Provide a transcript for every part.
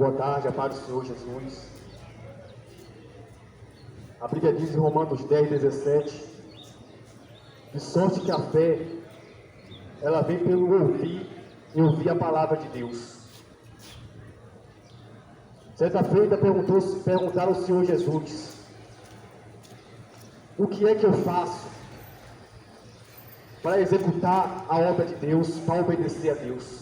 Boa tarde, a paz do Senhor Jesus. A Bíblia diz em Romanos 10, 17, de sorte que a fé, ela vem pelo ouvir e ouvir a palavra de Deus. Certa feita perguntaram ao Senhor Jesus: o que é que eu faço para executar a obra de Deus, para obedecer a Deus?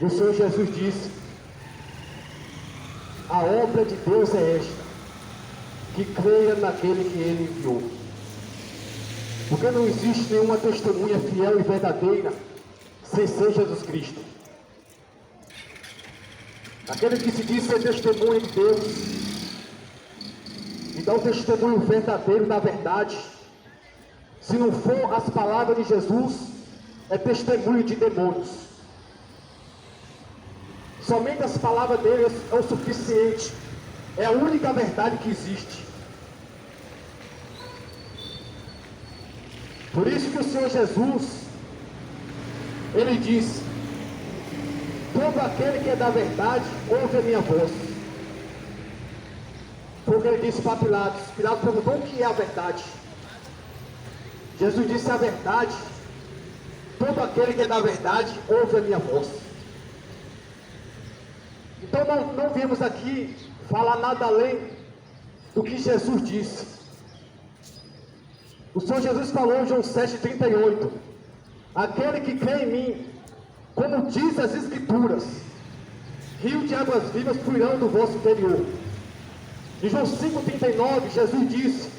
E o Senhor Jesus disse: a obra de Deus é esta, que creia naquele que Ele enviou. Porque não existe nenhuma testemunha fiel e verdadeira sem ser Jesus Cristo. Aquele que se diz ser testemunha de Deus e dá um testemunho verdadeiro da verdade, se não for as palavras de Jesus, é testemunho de demônios. Somente as palavras dele é o suficiente, é a única verdade que existe. Por isso que o Senhor Jesus, Ele disse: todo aquele que é da verdade, ouve a minha voz. Porque Ele disse para Pilatos, Pilatos perguntou o que é a verdade. Jesus disse: a verdade, todo aquele que é da verdade, ouve a minha voz. Então não viemos aqui falar nada além do que Jesus disse. O Senhor Jesus falou em João 7,38: aquele que crê em mim, como diz as Escrituras, rio de águas vivas fluirão do vosso interior. Em João 5,39, Jesus disse: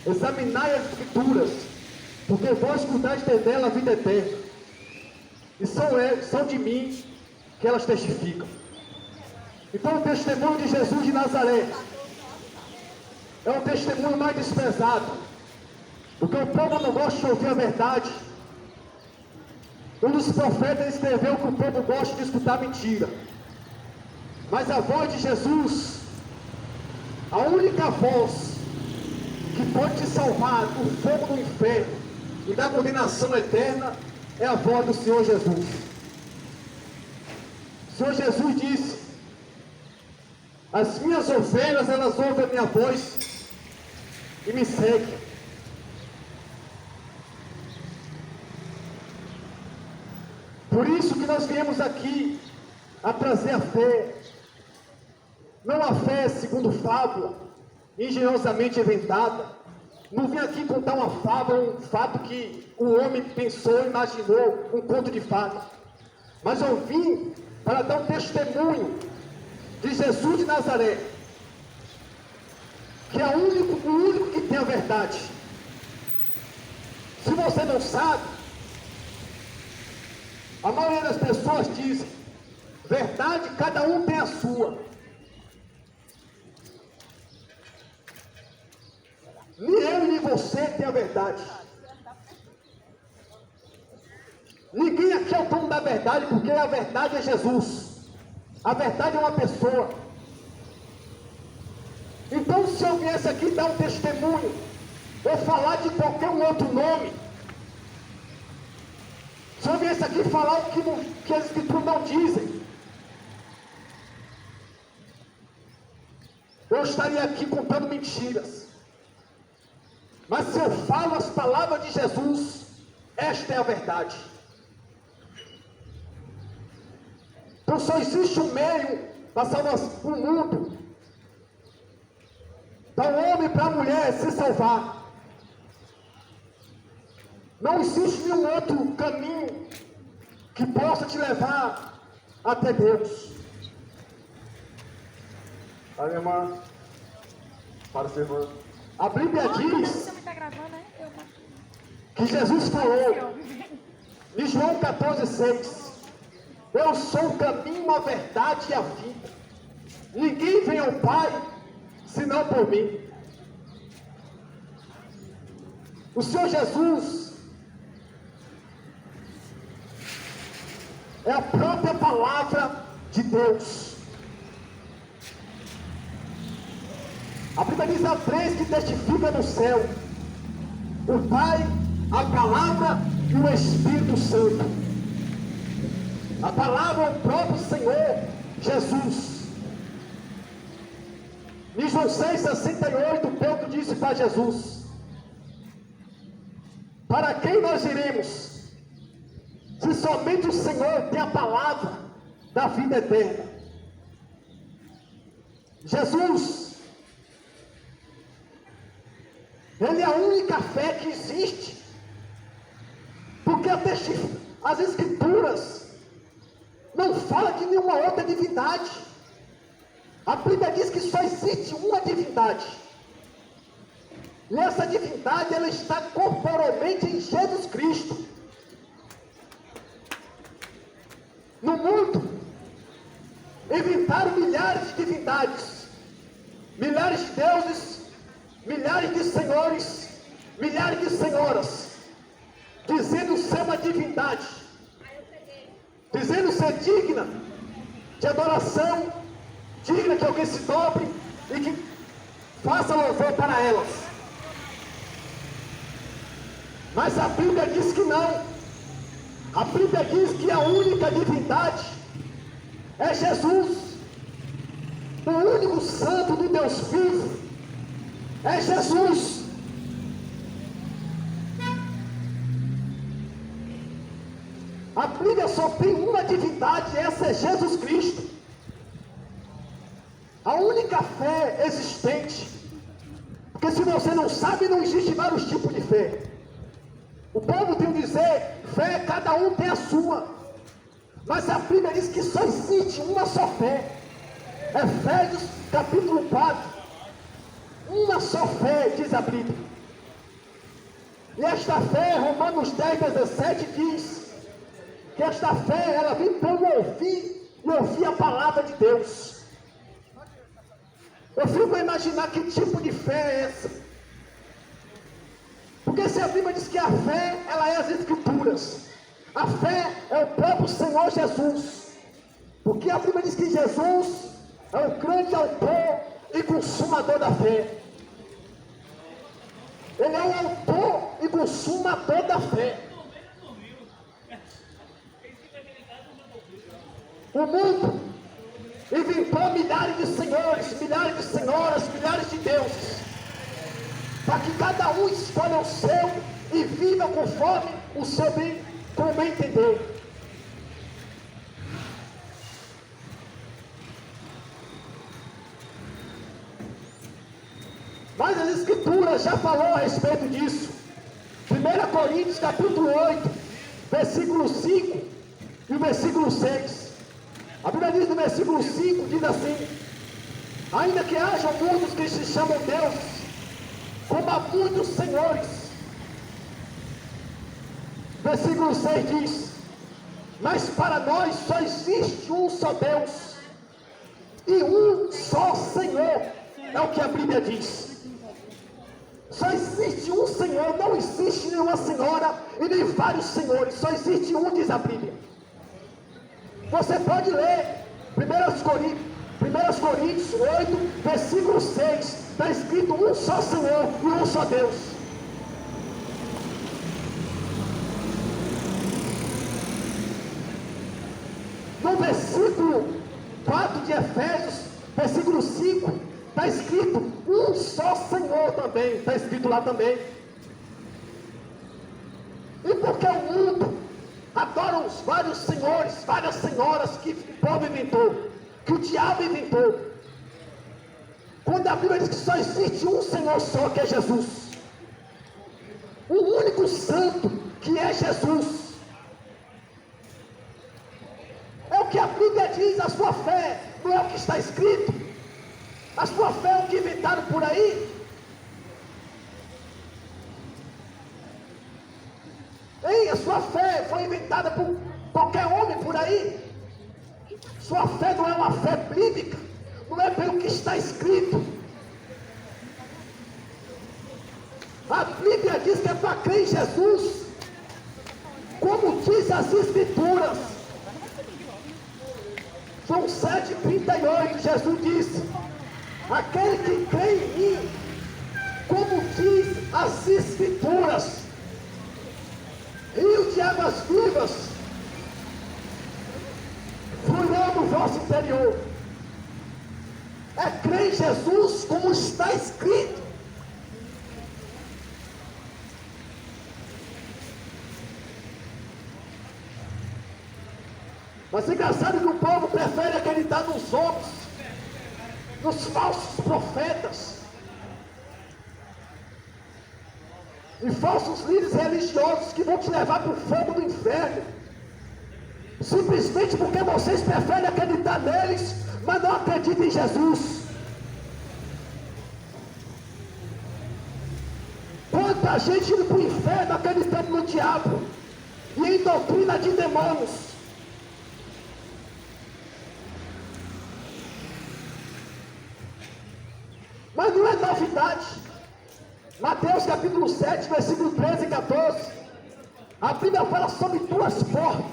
examinai as Escrituras, porque vós escutais ter nela a vida eterna, e são de mim que elas testificam. Então o testemunho de Jesus de Nazaré é o testemunho mais desprezado, porque o povo não gosta de ouvir a verdade. Um dos profetas escreveu que o povo gosta de escutar mentira, mas a voz de Jesus, a única voz que pode te salvar do fogo do inferno e da condenação eterna, é a voz do Senhor Jesus. O Senhor Jesus disse: as minhas ovelhas, elas ouvem a minha voz e me seguem. Por isso que nós viemos aqui a trazer a fé, não a fé segundo fábula, engenhosamente inventada. Não vim aqui contar uma fábula, um fato que o homem pensou, imaginou, um conto de fada. Mas eu vim para dar um testemunho de Jesus de Nazaré, que é o único que tem a verdade. Se você não sabe, a maioria das pessoas dizem: verdade, cada um tem a sua. Nem eu nem você tem a verdade. Ninguém aqui é o dono da verdade, porque a verdade é Jesus. A verdade é uma pessoa. Então, se eu viesse aqui dar um testemunho, ou falar de qualquer um outro nome, se eu viesse aqui falar o que as Escrituras não dizem, eu estaria aqui contando mentiras. Mas se eu falo as palavras de Jesus, esta é a verdade. Então só existe um meio para salvar o mundo, para o homem e para a mulher se salvar. Não existe nenhum outro caminho que possa te levar até Deus. A minha irmã, para ser irmã. A Bíblia diz que Jesus falou em João 14,6: eu sou o caminho, a verdade e a vida. Ninguém vem ao Pai senão por mim. O Senhor Jesus é a própria palavra de Deus. A Bíblia diz: há três que testificam no céu: o Pai, a Palavra e o Espírito Santo. A palavra é o próprio Senhor Jesus. Em João 6,68, Pedro disse para Jesus: para quem nós iremos, se somente o Senhor tem a palavra da vida eterna? Jesus, Ele é a única fé que existe, porque as Escrituras não falam de nenhuma outra divindade. A Bíblia diz que só existe uma divindade, e essa divindade ela está corporalmente em Jesus Cristo. No mundo inventaram milhares de divindades, milhares de deuses, milhares de senhores, milhares de senhoras, dizendo ser uma divindade, dizendo ser digna de adoração, digna que alguém se dobre e que faça louvor para elas. Mas a Bíblia diz que não. A Bíblia diz que a única divindade é Jesus, o único santo do Deus vivo é Jesus. A Bíblia só tem uma divindade, essa é Jesus Cristo. A única fé existente, porque se você não sabe, não existe vários tipos de fé. O povo tem que dizer, fé, cada um tem a sua, mas a Bíblia diz que só existe uma só fé. Efésios capítulo 4, uma só fé, diz a Bíblia. E esta fé, Romanos 10:17 diz que esta fé, ela vem pelo ouvir e ouvir a palavra de Deus. Eu fico a imaginar que tipo de fé é essa. Porque se a Bíblia diz que a fé, ela é as Escrituras, a fé é o próprio Senhor Jesus. Porque a Bíblia diz que Jesus é o grande autor e consumador da fé. Ele é o autor e consumador da fé. O mundo inventou milhares de senhores, milhares de senhoras, milhares de deuses, para que cada um escolha o seu e viva conforme o seu bem, como bem entender. Mas as Escrituras já falou a respeito disso. 1 Coríntios capítulo 8, versículo 5 e o versículo 6. A Bíblia diz no versículo 5, diz assim: ainda que hajam muitos que se chamam deuses, como há muitos senhores. Versículo 6 diz: mas para nós só existe um só Deus e um só Senhor. É o que a Bíblia diz. Só existe um Senhor, não existe nenhuma senhora e nem vários senhores, só existe um, diz a Bíblia. Você pode ler 1 Coríntios 8, versículo 6, está escrito um só Senhor e um só Deus. No versículo 4 de Efésios, versículo 5, está escrito um só Senhor também, está escrito lá também. E porque o mundo adora os vários senhores, várias senhoras que o povo inventou, que o diabo inventou, quando a Bíblia diz que só existe um Senhor só, que é Jesus, o único santo, que é Jesus. É o que a Bíblia diz, a sua fé não é o que está escrito. A sua fé é o que inventaram por aí. Ei, a sua fé foi inventada por qualquer homem por aí. Sua fé não é uma fé bíblica, não é pelo que está escrito. A Bíblia diz que é para crer em Jesus, como diz as Escrituras. João 7,38, Jesus disse: aquele que crê em mim, como diz as Escrituras, rio de águas vivas interior. É crer em Jesus como está escrito. Mas é engraçado que o povo prefere acreditar nos homens, nos falsos profetas e falsos líderes religiosos que vão te levar para o fogo do inferno, simplesmente porque vocês preferem acreditar neles, mas não acreditam em Jesus. Quanta gente indo para o inferno acreditando no diabo e em doutrina de demônios. Mas não é novidade. Mateus capítulo 7, versículo 13 e 14. A Bíblia fala sobre duas portas.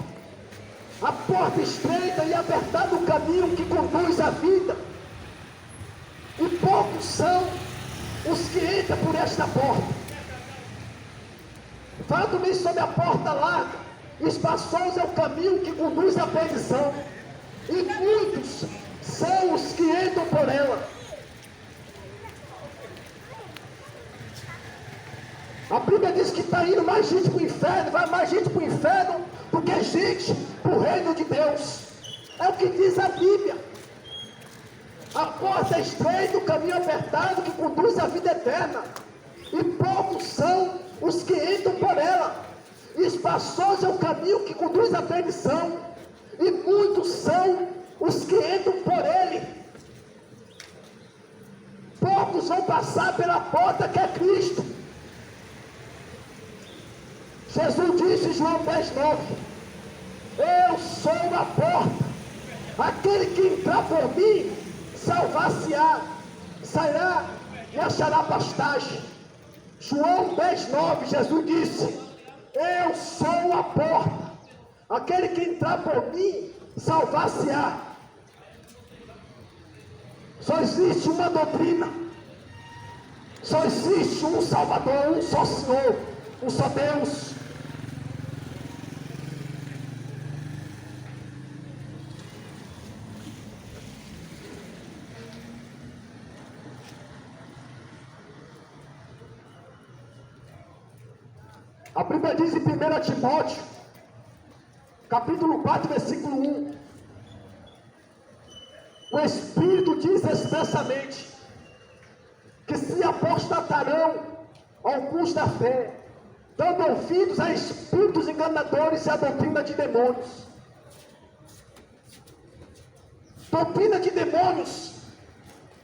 A porta estreita e apertada o caminho que conduz à vida. E poucos são os que entram por esta porta. Fala também sobre a porta larga. Espaçoso é o caminho que conduz à perdição. E muitos são os que entram por ela. A Bíblia diz que está indo mais gente para o inferno, vai mais gente para o inferno do que gente para o reino de Deus. É o que diz a Bíblia. A porta é estreita, o caminho apertado que conduz à vida eterna. E poucos são os que entram por ela. Espaçoso é o caminho que conduz à perdição. E muitos são os que entram por ele. Poucos vão passar pela porta que é Cristo. Jesus disse em João 10:9: eu sou a porta, aquele que entrar por mim, salvar-se-á, sairá e achará pastagem. João 10:9, Jesus disse: eu sou a porta, aquele que entrar por mim, salvar-se-á. Só existe uma doutrina, só existe um Salvador, um só Senhor, um só Deus. A Bíblia diz em 1 Timóteo, capítulo 4, versículo 1: o Espírito diz expressamente que se apostatarão alguns da fé, dando ouvidos a espíritos enganadores e a doutrina de demônios. Doutrina de demônios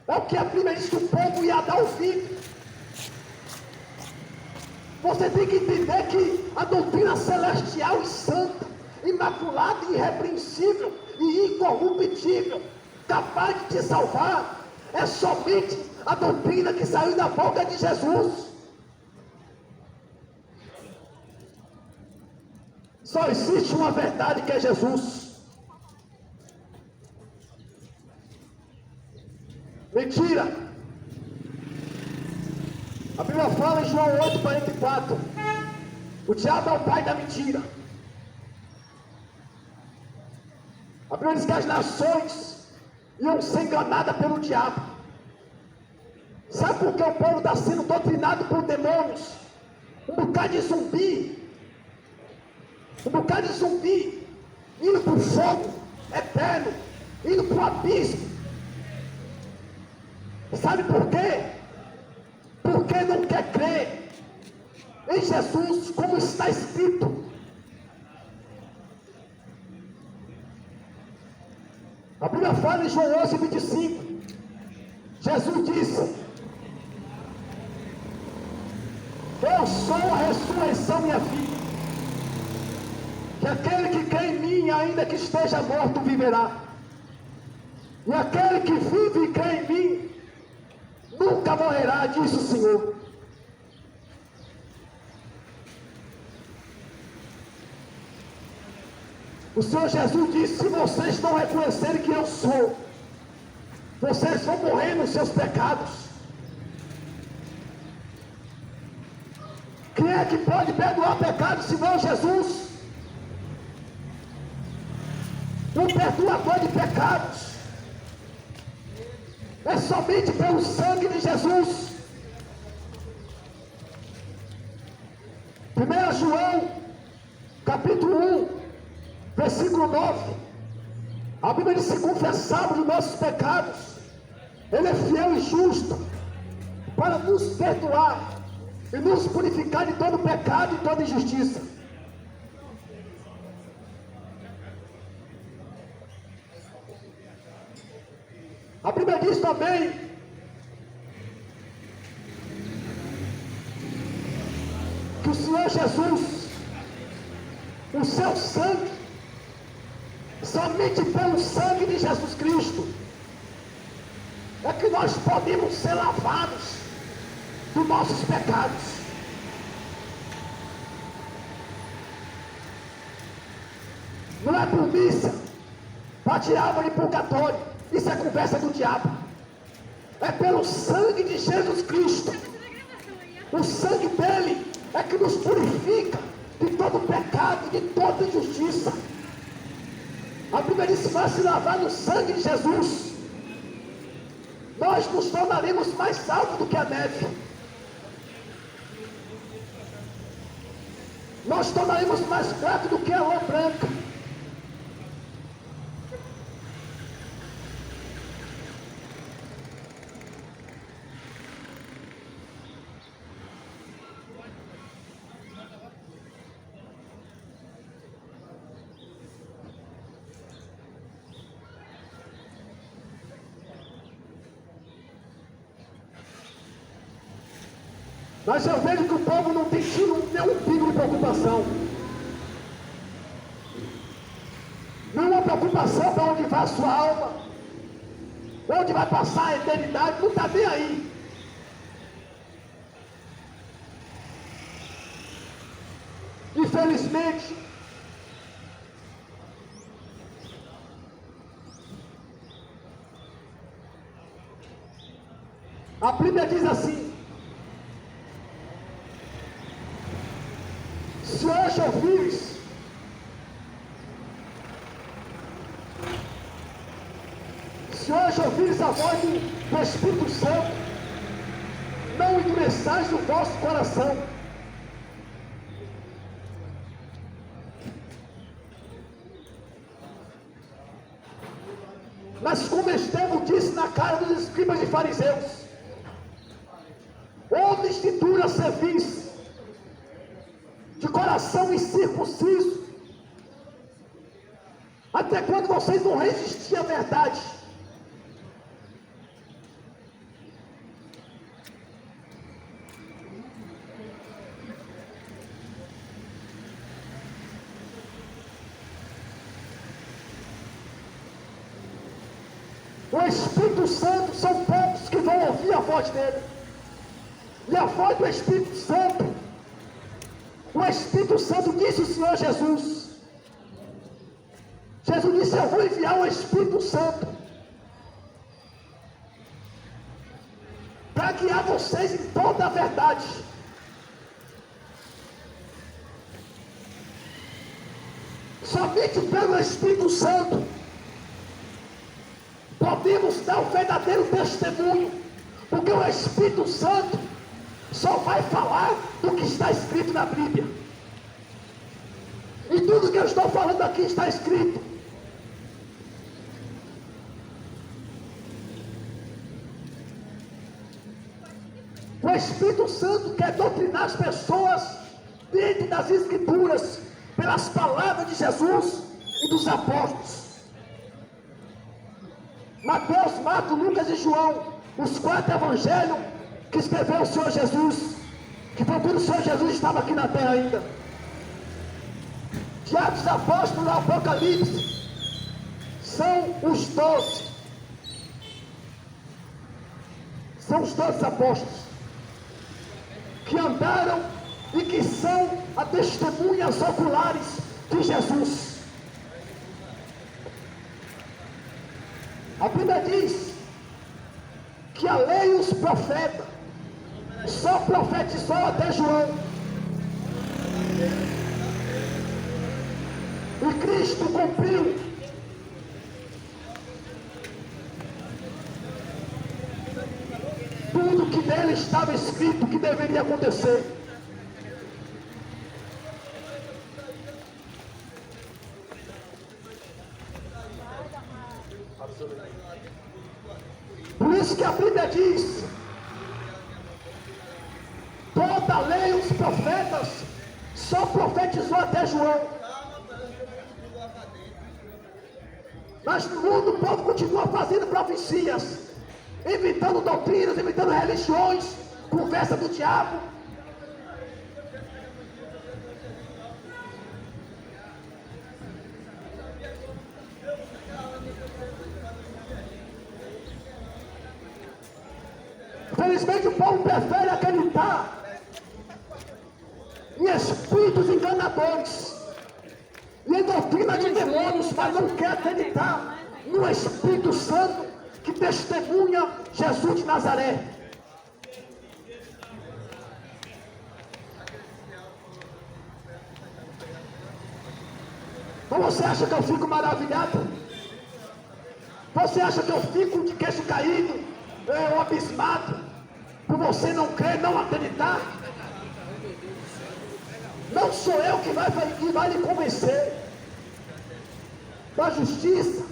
é o que a Bíblia diz que o povo ia dar ouvido. Você tem que entender que a doutrina celestial e santa, imaculada, irrepreensível e incorruptível, capaz de te salvar, é somente a doutrina que saiu da boca de Jesus. Só existe uma verdade, que é Jesus. Mentira. A Bíblia fala em João 8:44: o diabo é o pai da mentira. A Bíblia diz que as nações iam ser enganadas pelo diabo. Sabe por que o povo está sendo doutrinado por demônios? Um bocado de zumbi, indo para o fogo eterno, indo para o abismo. Sabe por quê? Porque não quer crer em Jesus como está escrito. A Bíblia fala em João 11:25, Jesus disse: eu sou a ressurreição e a vida, que aquele que crê em mim, ainda que esteja morto, viverá, e aquele que vive e crê em mim nunca morrerá, disse o Senhor. O Senhor Jesus disse: se vocês não reconhecerem que eu sou, vocês vão morrer nos seus pecados. Quem é que pode perdoar pecados senão Jesus? O perdoador de pecados. É somente pelo sangue de Jesus. 1 João, capítulo 1, versículo 9. A Bíblia diz: se confessarmos os nossos pecados, Ele é fiel e justo para nos perdoar e nos purificar de todo pecado e toda injustiça. A Bíblia diz também que o Senhor Jesus, o seu sangue, somente pelo sangue de Jesus Cristo, é que nós podemos ser lavados dos nossos pecados. Não é por missa, para tirar alma de purgatório. Isso é conversa do diabo. É pelo sangue de Jesus Cristo. O sangue dele é que nos purifica de todo pecado, de toda injustiça. A Bíblia diz: se nós se lavar no sangue de Jesus, nós nos tornaremos mais salvos do que a neve. Nós tornaremos mais claros do que a lã branca. Mas eu vejo que o povo não tem tido nenhum pingo de preocupação. Nenhuma preocupação para onde vai a sua alma, onde vai passar a eternidade, não está nem aí. Infelizmente, a Bíblia diz assim: se hoje ouvires a voz do Espírito Santo, não endureçais o vosso coração. Mas como Estevão disse na cara dos escribas e fariseus: ouve escritura servis, de coração incircunciso, até quando vocês vão resistir à verdade? O Espírito Santo, são poucos que vão ouvir a voz dele. E a voz do Espírito Santo, o Espírito Santo disse o Senhor Jesus. Jesus disse: eu vou enviar o Espírito Santo para guiar vocês em toda a verdade. Somente pelo Espírito Santo podemos dar o verdadeiro testemunho, porque o Espírito Santo só vai falar do que está escrito na Bíblia. E tudo que eu estou falando aqui está escrito. O Espírito Santo quer doutrinar as pessoas dentro das Escrituras, pelas palavras de Jesus e dos apóstolos. Mateus, Marcos, Lucas e João, os 4 evangelhos que escreveu o Senhor Jesus, que foi quando o Senhor Jesus estava aqui na terra ainda. De Atos Apóstolos, Apocalipse, são os 12. São os 12 apóstolos que andaram e que são as testemunhas oculares de Jesus. A Bíblia diz que a lei e os profetas só profetizou até João. E Cristo cumpriu dele estava escrito o que deveria acontecer. Por isso que a Bíblia diz: toda a lei, os profetas, só profetizou até João. Mas no mundo o povo continua fazendo profecias, inventando doutrinas, inventando religiões, conversa do diabo. Infelizmente o povo prefere acreditar em espíritos enganadores e em doutrina de demônios, mas não quer acreditar no Espírito Santo que testemunha Jesus de Nazaré. Ou você acha que eu fico maravilhado? Você acha que eu fico de queixo caído, abismado, por você não crer, não acreditar? Não sou eu que vai lhe convencer da justiça,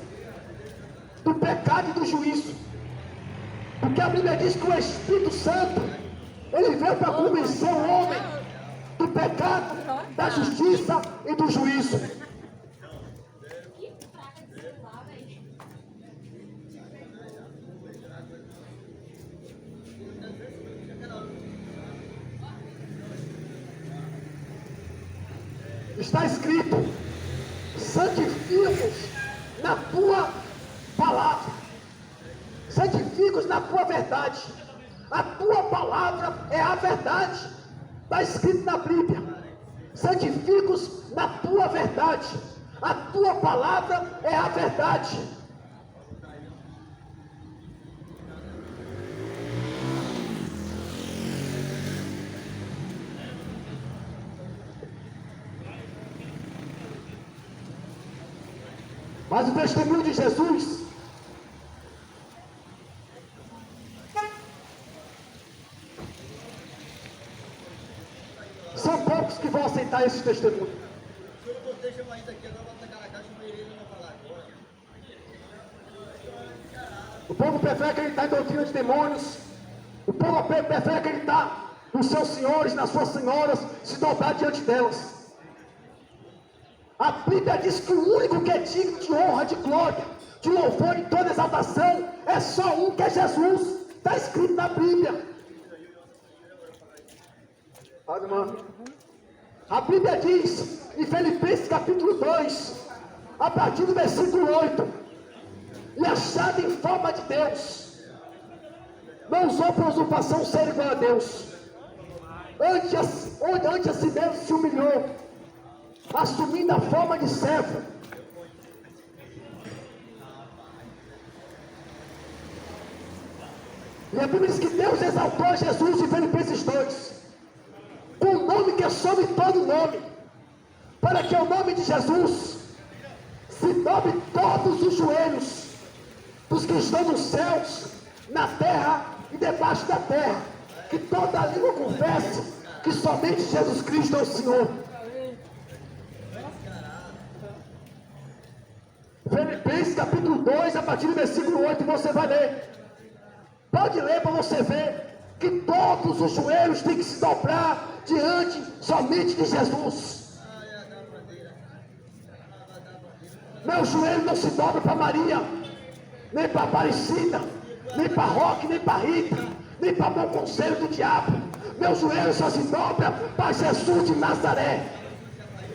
do pecado e do juízo. Porque a Bíblia diz que o Espírito Santo, ele veio para convencer o homem do pecado, da justiça e do juízo. Está escrito: santifica-os na tua palavra, santifica-os na tua verdade. A tua palavra é a verdade. Está escrito na Bíblia: santifica-os na tua verdade. A tua palavra é a verdade. Mas o testemunho de Jesus são poucos que vão aceitar esse testemunho. O povo prefere acreditar em doutrina de demônios. O povo prefere acreditar nos seus senhores, nas suas senhoras, se dobrar diante delas. A Bíblia diz que o único que é digno de honra, de glória, de louvor e toda exaltação é só um, que é Jesus. Está escrito na Bíblia. A Bíblia diz em Filipenses capítulo 2, a partir do versículo 8: e achado em forma de Deus, não usou por usurpação ser igual a Deus, antes a si mesmo se humilhou, assumindo a forma de servo. E a Bíblia diz que Deus exaltou Jesus em Filipenses 2, com o nome que é sobre todo nome, para que ao nome de Jesus se dobre todos os joelhos dos que estão nos céus, na terra e debaixo da terra, que toda língua confesse que somente Jesus Cristo é o Senhor. Filipenses capítulo 2, a partir do versículo 8, você vai ler. Pode ler para você ver que todos os joelhos têm que se dobrar diante somente de Jesus. Meu joelho não se dobra para Maria, nem para Aparecida, nem para Roque, nem para Rita, nem para bom conselho do diabo. Meu joelho só se dobra para Jesus de Nazaré.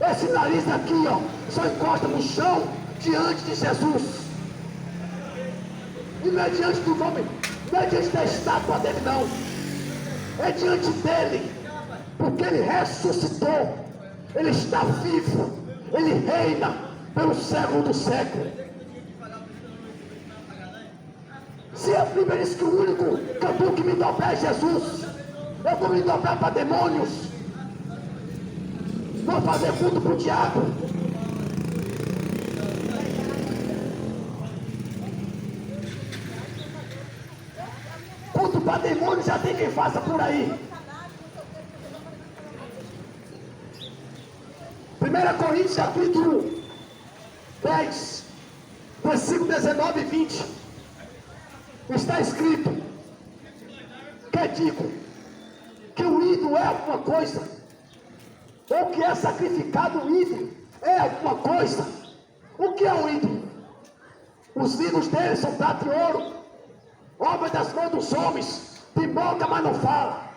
Esse nariz aqui, ó, só encosta no chão diante de Jesus. E não é diante do nome, não é diante da estátua dele, não. É diante dele, porque ele ressuscitou. Ele está vivo. Ele reina pelo século do século. Se a Bíblia diz que o único cantor que me dobrar é Jesus, eu vou me dobrar para demônios, vou fazer culto para o diabo. Culto para demônio já tem quem faça por aí. 1 Coríntios capítulo 10, versículo 19 e 20. Está escrito: que digo que o ídolo é alguma coisa, ou que é sacrificado o ídolo é alguma coisa. O que é o ídolo? Os ídolos deles são prata e ouro, obra das mãos dos homens, de boca mas não fala,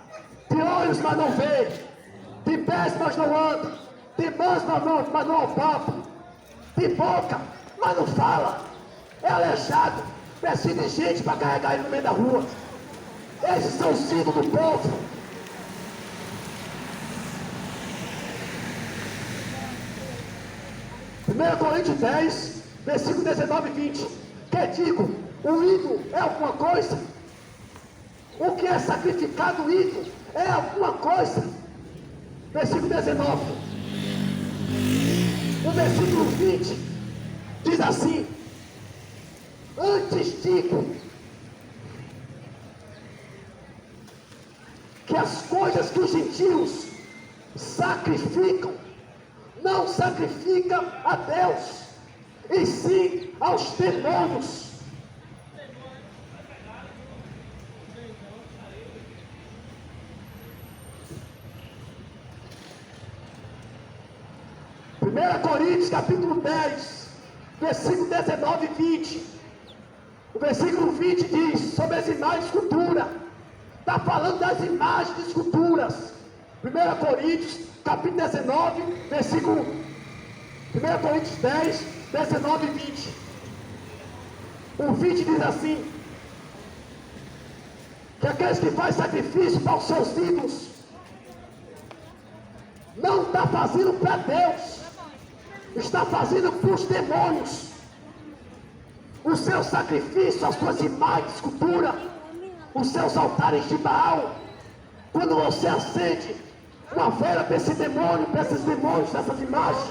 de olhos mas não vê, de pés mas não anda, de mãos mas não apalpa, de boca mas não fala, é aleijado, precisa de gente para carregar ele no meio da rua. Esses são os ídolos do povo. Primeiro Coríntios 10, versículo 19 e 20. Que digo, o ídolo é alguma coisa? O que é sacrificado o ídolo é alguma coisa. Versículo 19. O versículo 20 diz assim: antes digo que as coisas que os gentios sacrificam, não sacrifica a Deus, e sim aos demônios. Primeira Coríntios capítulo 10, versículo 19 e 20. O versículo 20 diz sobre as imagens de escultura. Está falando das imagens de esculturas. 1 Coríntios capítulo 19, versículo 1 Coríntios 10, 19 e 20. O 20 diz assim: que aqueles que fazem sacrifício para os seus ídolos não está fazendo para Deus, está fazendo para os demônios. O seu sacrifício, as suas imagens de escultura, os seus altares de Baal, quando você acende uma vela para esse demônio, para esses demônios, essas imagens.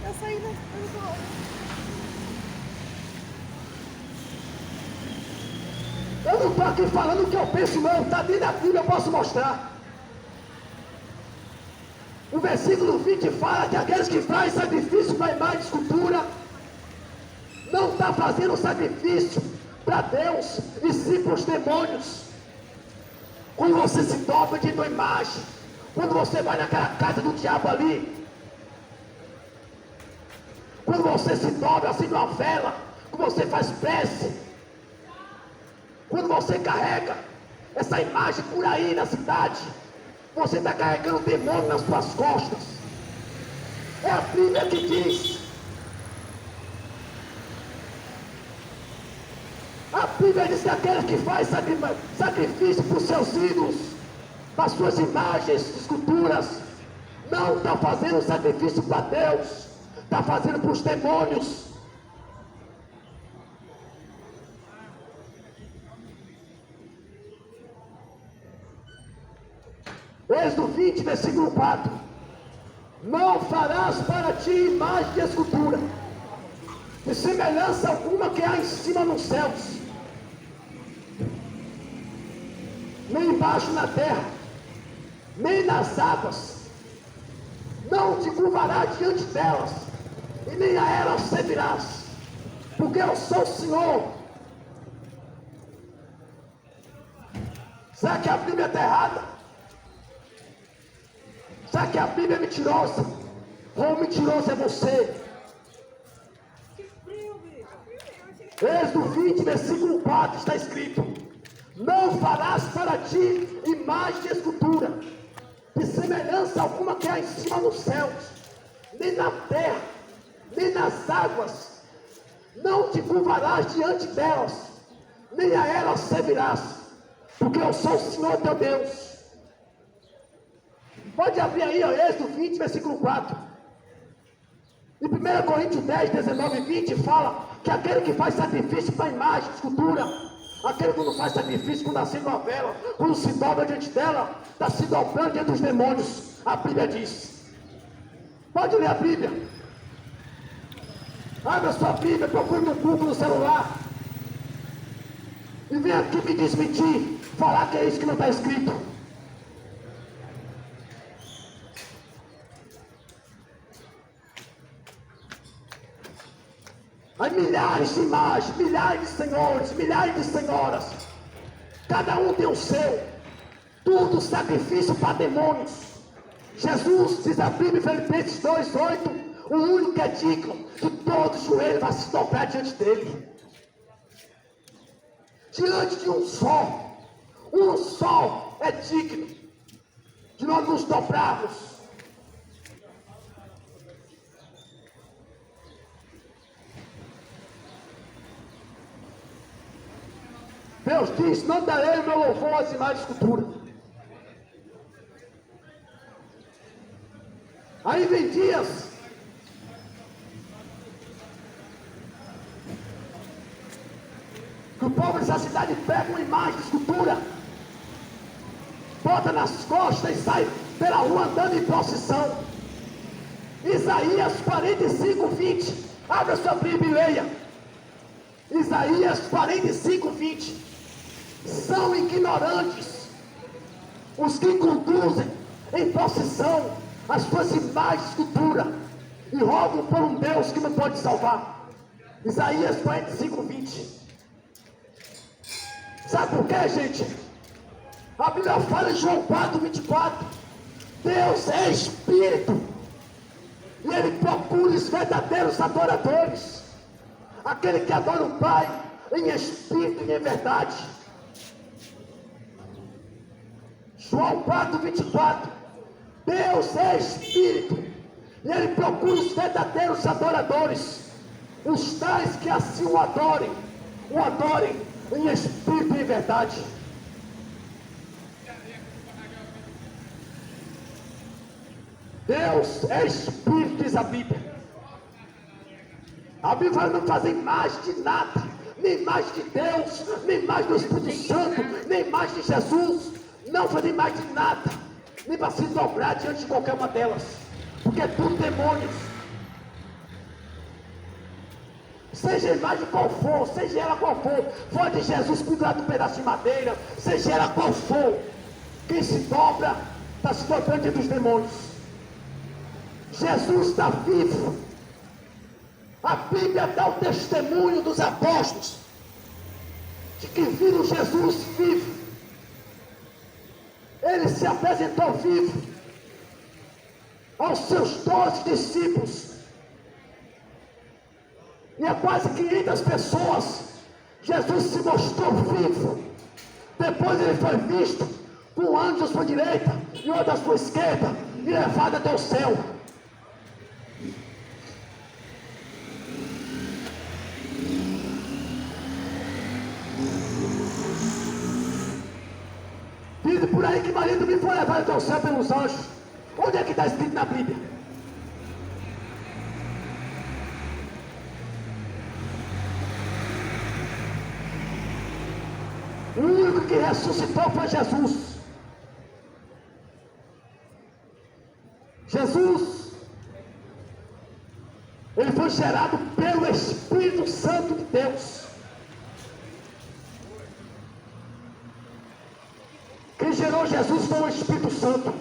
Eu saí da. Eu não estou aqui falando o que eu penso, não. Está dentro da Bíblia, eu posso mostrar. O versículo 20 fala que aqueles que fazem sacrifício para imagem de escultura não está fazendo sacrifício para Deus, e sim para os demônios. Quando você se dobra de uma imagem, quando você vai naquela casa do diabo ali, quando você se dobra assim numa vela, quando você faz prece, quando você carrega essa imagem por aí na cidade, você está carregando o demônio nas suas costas. É a Bíblia que diz. A Bíblia diz que aquele que faz sacrifício para os seus ídolos, para as suas imagens, esculturas, não está fazendo sacrifício para Deus, está fazendo para os demônios. Êxodo 20, versículo 4. Não farás para ti imagem de escultura, de semelhança alguma que há em cima nos céus, nem embaixo na terra, nem nas águas. Não te curvarás diante delas, e nem a elas servirás, porque eu sou o Senhor. Será que a Bíblia está errada? Será que a Bíblia é mentirosa? Ou o mentiroso é você? Êxodo 20, versículo 4 está escrito: não farás para ti imagem de escultura, de semelhança alguma que há em cima nos céus, nem na terra, nem nas águas. Não te curvarás diante delas, nem a elas servirás, porque eu sou o Senhor teu Deus. Pode abrir aí, ó, Êxodo 20, versículo 4. Em 1 Coríntios 10, 19 e 20 fala que aquele que faz sacrifício para imagem, escultura, aquele que não faz sacrifício quando acende uma vela, quando se dobra diante dela, está se dobrando diante dos demônios. A Bíblia diz. Pode ler a Bíblia. Abra sua Bíblia, procure no Google, no celular. E vem aqui me desmentir, falar que é isso que não está escrito. Aí milhares de imagens, milhares de senhores, milhares de senhoras. Cada um tem o seu. Tudo sacrifício para demônios. Jesus, diz a Bíblia em Filipenses 2:8, o único que é digno de todo joelho vai se dobrar diante dele. Diante de um só é digno de nós nos dobrarmos. Deus diz: não darei o meu louvor às imagens de escultura. Aí vem dias que o povo dessa cidade pega uma imagem de escultura, bota nas costas e sai pela rua andando em procissão. Isaías 45:20. Abre a sua Bíblia e leia. Isaías 45:20. São ignorantes os que conduzem em procissão as suas imagens de escultura e rogam por um Deus que não pode salvar. Isaías 45:20. Sabe por quê, gente? A Bíblia fala em João 4:24. Deus é Espírito e Ele procura os verdadeiros adoradores, aquele que adora o Pai em Espírito e em verdade. João 4:24. Deus é Espírito e Ele procura os verdadeiros adoradores, os tais que assim o adorem em Espírito e em verdade. Deus é Espírito, diz a Bíblia. A Bíblia fala: não fazer imagem de nada, nem imagem de Deus, nem imagem do Espírito Santo, nem imagem de Jesus. Não fazer imagem de nada, nem para se dobrar diante de qualquer uma delas, porque é tudo demônios. Seja a imagem qual for, seja ela qual for de Jesus pendurado num pedaço de madeira, seja ela qual for, quem se dobra, está se dobrando diante dos demônios. Jesus está vivo. A Bíblia dá o testemunho dos apóstolos de que viram Jesus vivo. Ele se apresentou vivo aos seus 12 discípulos. E a quase 500 pessoas, Jesus se mostrou vivo. Depois ele foi visto com um anjo à sua direita e outro à sua esquerda, e levado até o céu. Diz por aí que Maria também foi levada até o céu pelos anjos. Onde é que está escrito na Bíblia? O único que ressuscitou foi Jesus. Jesus, ele foi gerado pelo Espírito Santo de Deus. Quem gerou Jesus foi o Espírito Santo.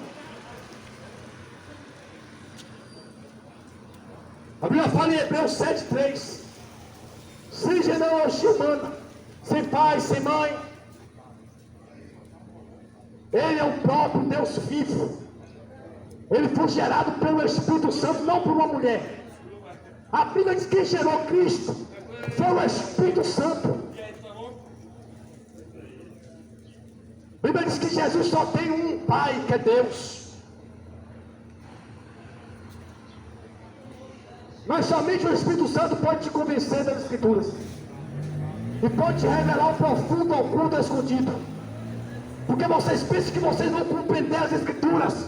A Bíblia fala em Hebreus 7:3. Sem genealogia humana, sem pai, sem mãe, Ele é o próprio Deus vivo. Ele foi gerado pelo Espírito Santo, não por uma mulher. A Bíblia diz que quem gerou Cristo foi o Espírito Santo. A Bíblia diz que Jesus só tem um Pai, que é Deus. Mas somente o Espírito Santo pode te convencer das Escrituras e pode te revelar o profundo oculto escondido. Porque vocês pensam que vocês vão compreender as Escrituras,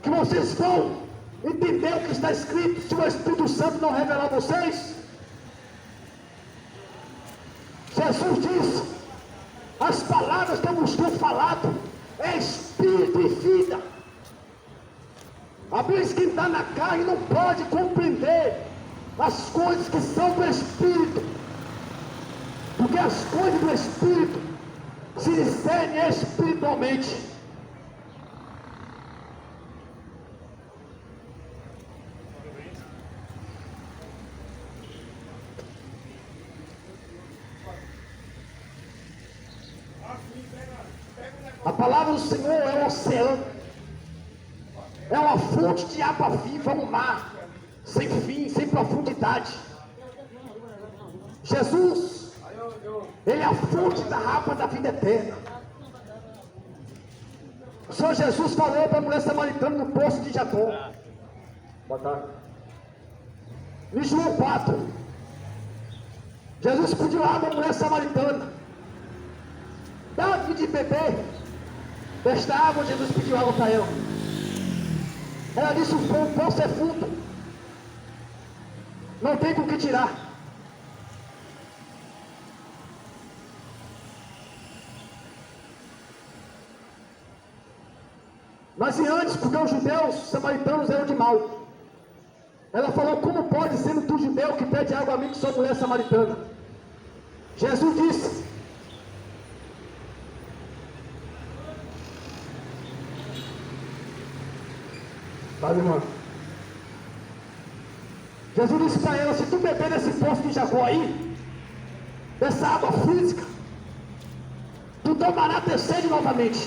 que vocês vão entender o que está escrito se o Espírito Santo não revelar a vocês. Jesus diz: as palavras que eu vos tenho falado é Espírito e vida. A Bíblia diz que quem está na carne não pode compreender as coisas que são do Espírito. Porque as coisas do Espírito se discernem espiritualmente. A palavra do Senhor é um oceano, é uma fonte de água viva, um mar sem fim, sem profundidade. Jesus, Ele é a fonte da água da vida eterna. O Senhor Jesus falou para a mulher samaritana no poço de Jacó. Boa tarde. Em João 4, Jesus pediu água à mulher samaritana. Dá-me de beber. Desta água, Jesus pediu água para ela. Ela disse: o poço é fundo, não tem com o que tirar. Mas e antes, porque os judeus samaritanos eram de mal, ela falou: como pode ser tu judeu que pede água a mim, que sou mulher samaritana? Jesus disse: fala, irmão. Jesus disse para ela: se tu beber desse poço de Jacó aí, dessa água física, tu tomarás ter sede novamente.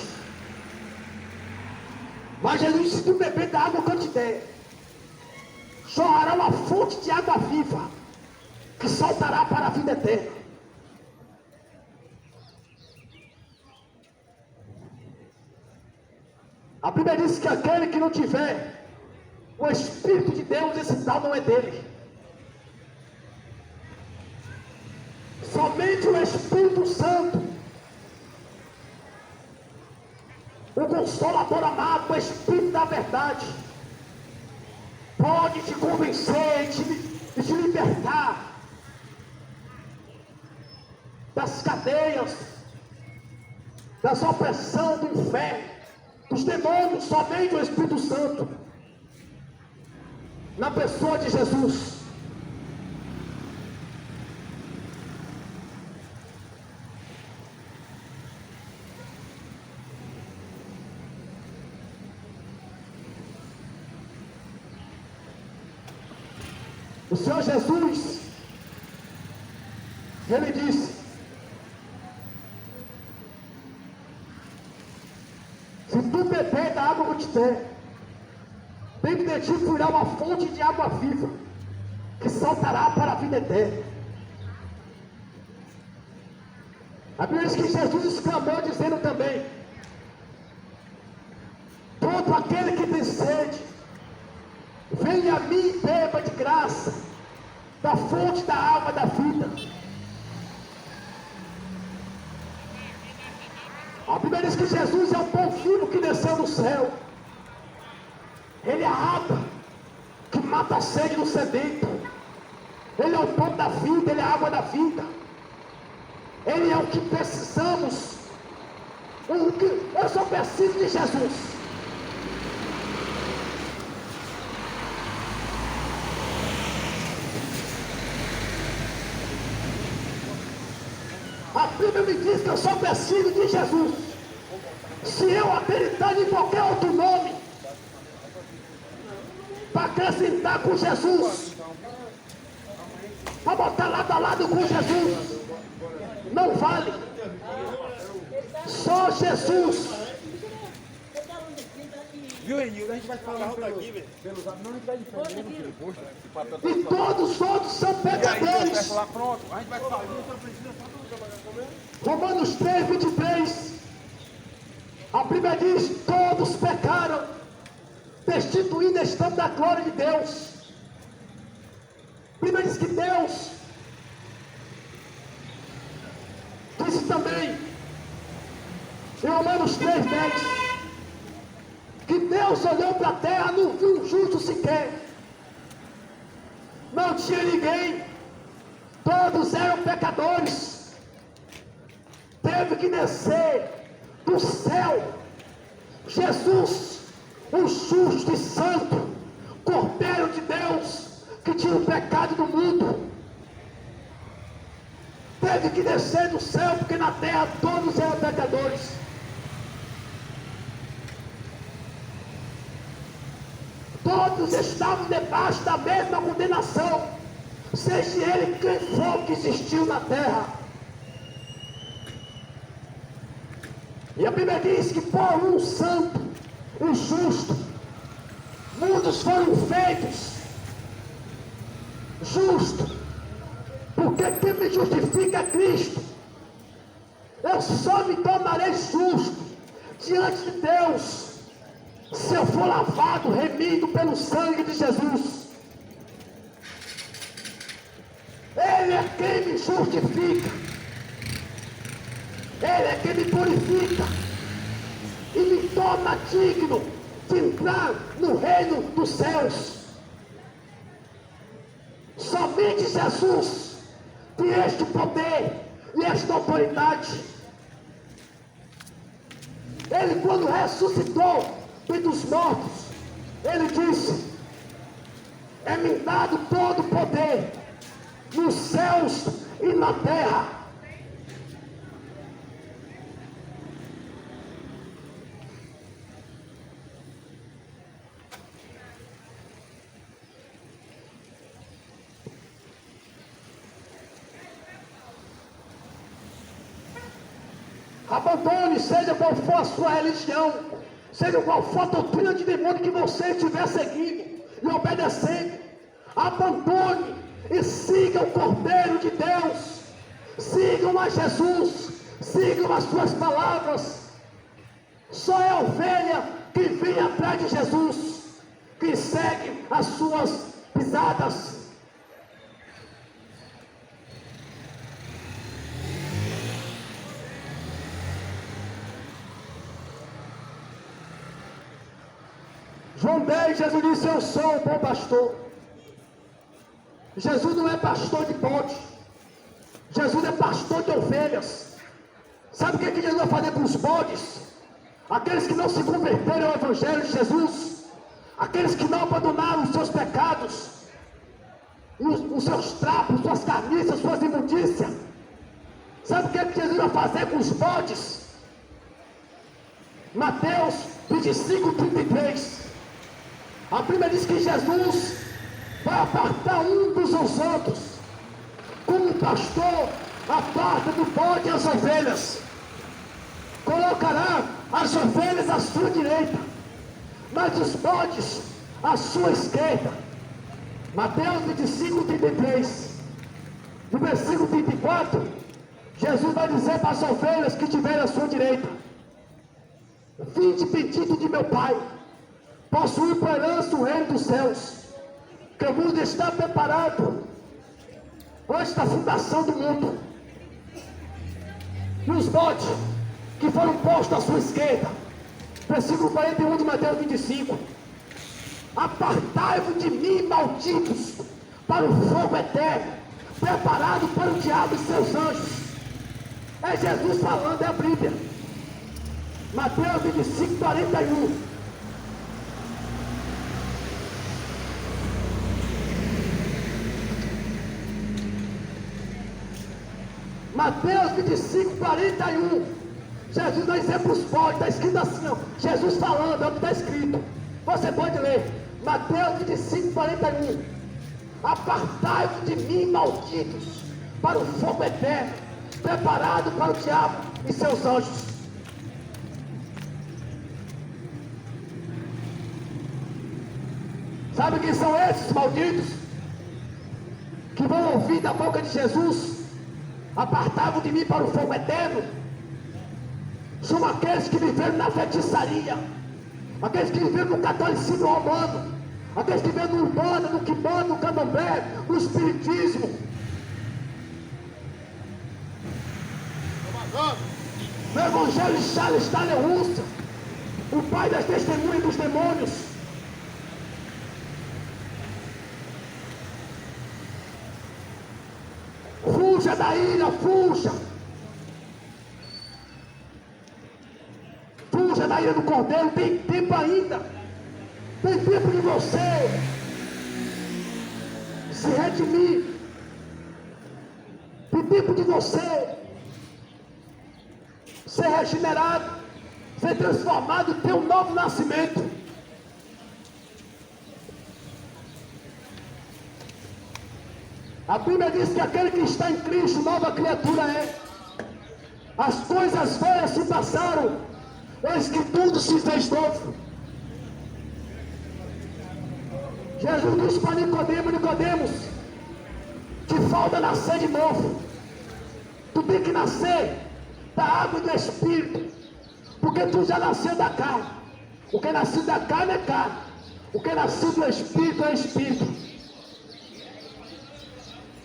Mas Jesus disse: se tu beber da água que eu te der, jorrará uma fonte de água viva, que saltará para a vida eterna. A Bíblia diz que aquele que não tiver o Espírito de Deus, esse tal não é dele. Somente o Espírito Santo, o Consolador amado, o Espírito da verdade, pode te convencer e te libertar das cadeias, das opressões do inferno, dos demônios. Somente o Espírito Santo, na pessoa de Jesus. O Senhor Jesus, Ele disse: se tu beber da água que eu te der, dentro de ti fluirá uma fonte de água viva, que saltará para a vida eterna. A Bíblia diz que Jesus exclamou, dizendo também: todo aquele que tem sede, venha a mim e beba de graça da fonte da água da vida. A Bíblia diz que Jesus é o pão vivo que desceu do céu. Ele é a água que mata a sede do sedento. Ele é o pão da vida, Ele é a água da vida. Ele é o que precisamos. Eu só preciso de Jesus. A Bíblia me diz que eu só preciso de Jesus. Se eu acreditar em qualquer outro nome para acrescentar com Jesus, para botar lado a lado com Jesus, não vale. Só Jesus. Viu, Renildo? A gente vai falar pelos não, a gente vai diferente. E todos os outros são pecadores. Pronto, a gente vai falar. Romanos 3, 23. A Bíblia diz: todos pecaram, destituídos estão da glória de Deus. A Bíblia diz que Deus disse também, em Romanos 3, 10, que Deus olhou para a terra, não viu um justo sequer, não tinha ninguém, todos eram pecadores. Teve que descer do céu Jesus, o justo e santo, Cordeiro de Deus, que tira o pecado do mundo. teve que descer do céu, porque na terra todos eram pecadores. Todos estavam debaixo da mesma condenação, seja ele quem for que existiu na terra. E a Bíblia diz que por um santo, um justo, muitos foram feitos justos, porque quem me justifica é Cristo. Eu só me tornarei justo diante de Deus se eu for lavado, remido pelo sangue de Jesus. Ele é quem me justifica, Ele é quem me purifica e me torna digno de entrar no reino dos céus. Somente Jesus tem este poder e esta autoridade. Ele, quando ressuscitou dos mortos, ele disse: é-me dado todo o poder nos céus e na terra. Abandone, seja qual for a sua religião, seja qual for a doutrina de demônio que você estiver seguindo e obedecendo, abandone e siga o Cordeiro de Deus, sigam a Jesus, sigam as suas palavras. Só é a ovelha que vem atrás de Jesus, que segue as suas pisadas. João 10, Jesus disse: eu sou o bom pastor. Jesus não é pastor de bode, Jesus é pastor de ovelhas. Sabe o que Jesus vai fazer com os bodes? Aqueles que não se converteram ao Evangelho de Jesus, aqueles que não abandonaram os seus pecados, os seus trapos, suas camisas, suas imundícias. Sabe o que Jesus vai fazer com os bodes? Mateus 25, 33. A Bíblia diz que Jesus vai apartar um dos outros, como o pastor aparta do bode as ovelhas. Colocará as ovelhas à sua direita, mas os bodes à sua esquerda. Mateus 25, 33. No versículo 24, Jesus vai dizer para as ovelhas que estiverem à sua direita: vinde bendito de meu Pai, possuir por herança o reino dos céus, que o mundo está preparado antes da fundação do mundo. E os bodes que foram postos à sua esquerda, versículo 41 de Mateus 25: apartai-vos de mim, malditos, para o fogo eterno, preparado para o diabo e seus anjos. É Jesus falando, é a Bíblia. Mateus 25, 41. Mateus 25, 41. Jesus vai dizer para os bodes, está escrito assim, ó, Jesus falando, é o que está escrito. Você pode ler. Mateus 25, 41. Apartai-vos de mim, malditos, para o fogo eterno, preparado para o diabo e seus anjos. Sabe quem são esses malditos? Que vão ouvir da boca de Jesus: apartai-vos de mim para o fogo eterno. São aqueles que viveram na feitiçaria, aqueles que viveram no catolicismo romano, aqueles que viveram no urbano, no quimbanda, no candomblé, no espiritismo. No evangelho de Charles Russell, o pai das testemunhas dos demônios. Fuja da ira, fuja. Fuja da ira do Cordeiro, tem tempo ainda. Tem tempo de você se redimir. Tem tempo tempo de você ser regenerado, ser transformado, ter um novo nascimento. A Bíblia diz que aquele que está em Cristo, nova criatura é. As coisas velhas se passaram, eis que tudo se fez novo. Jesus disse para Nicodemos: Nicodemos, te falta nascer de novo. Tu tem que nascer da água e do Espírito, porque tu já nasceu da carne. O que é nascido da carne é carne, o que é nascido do Espírito é Espírito.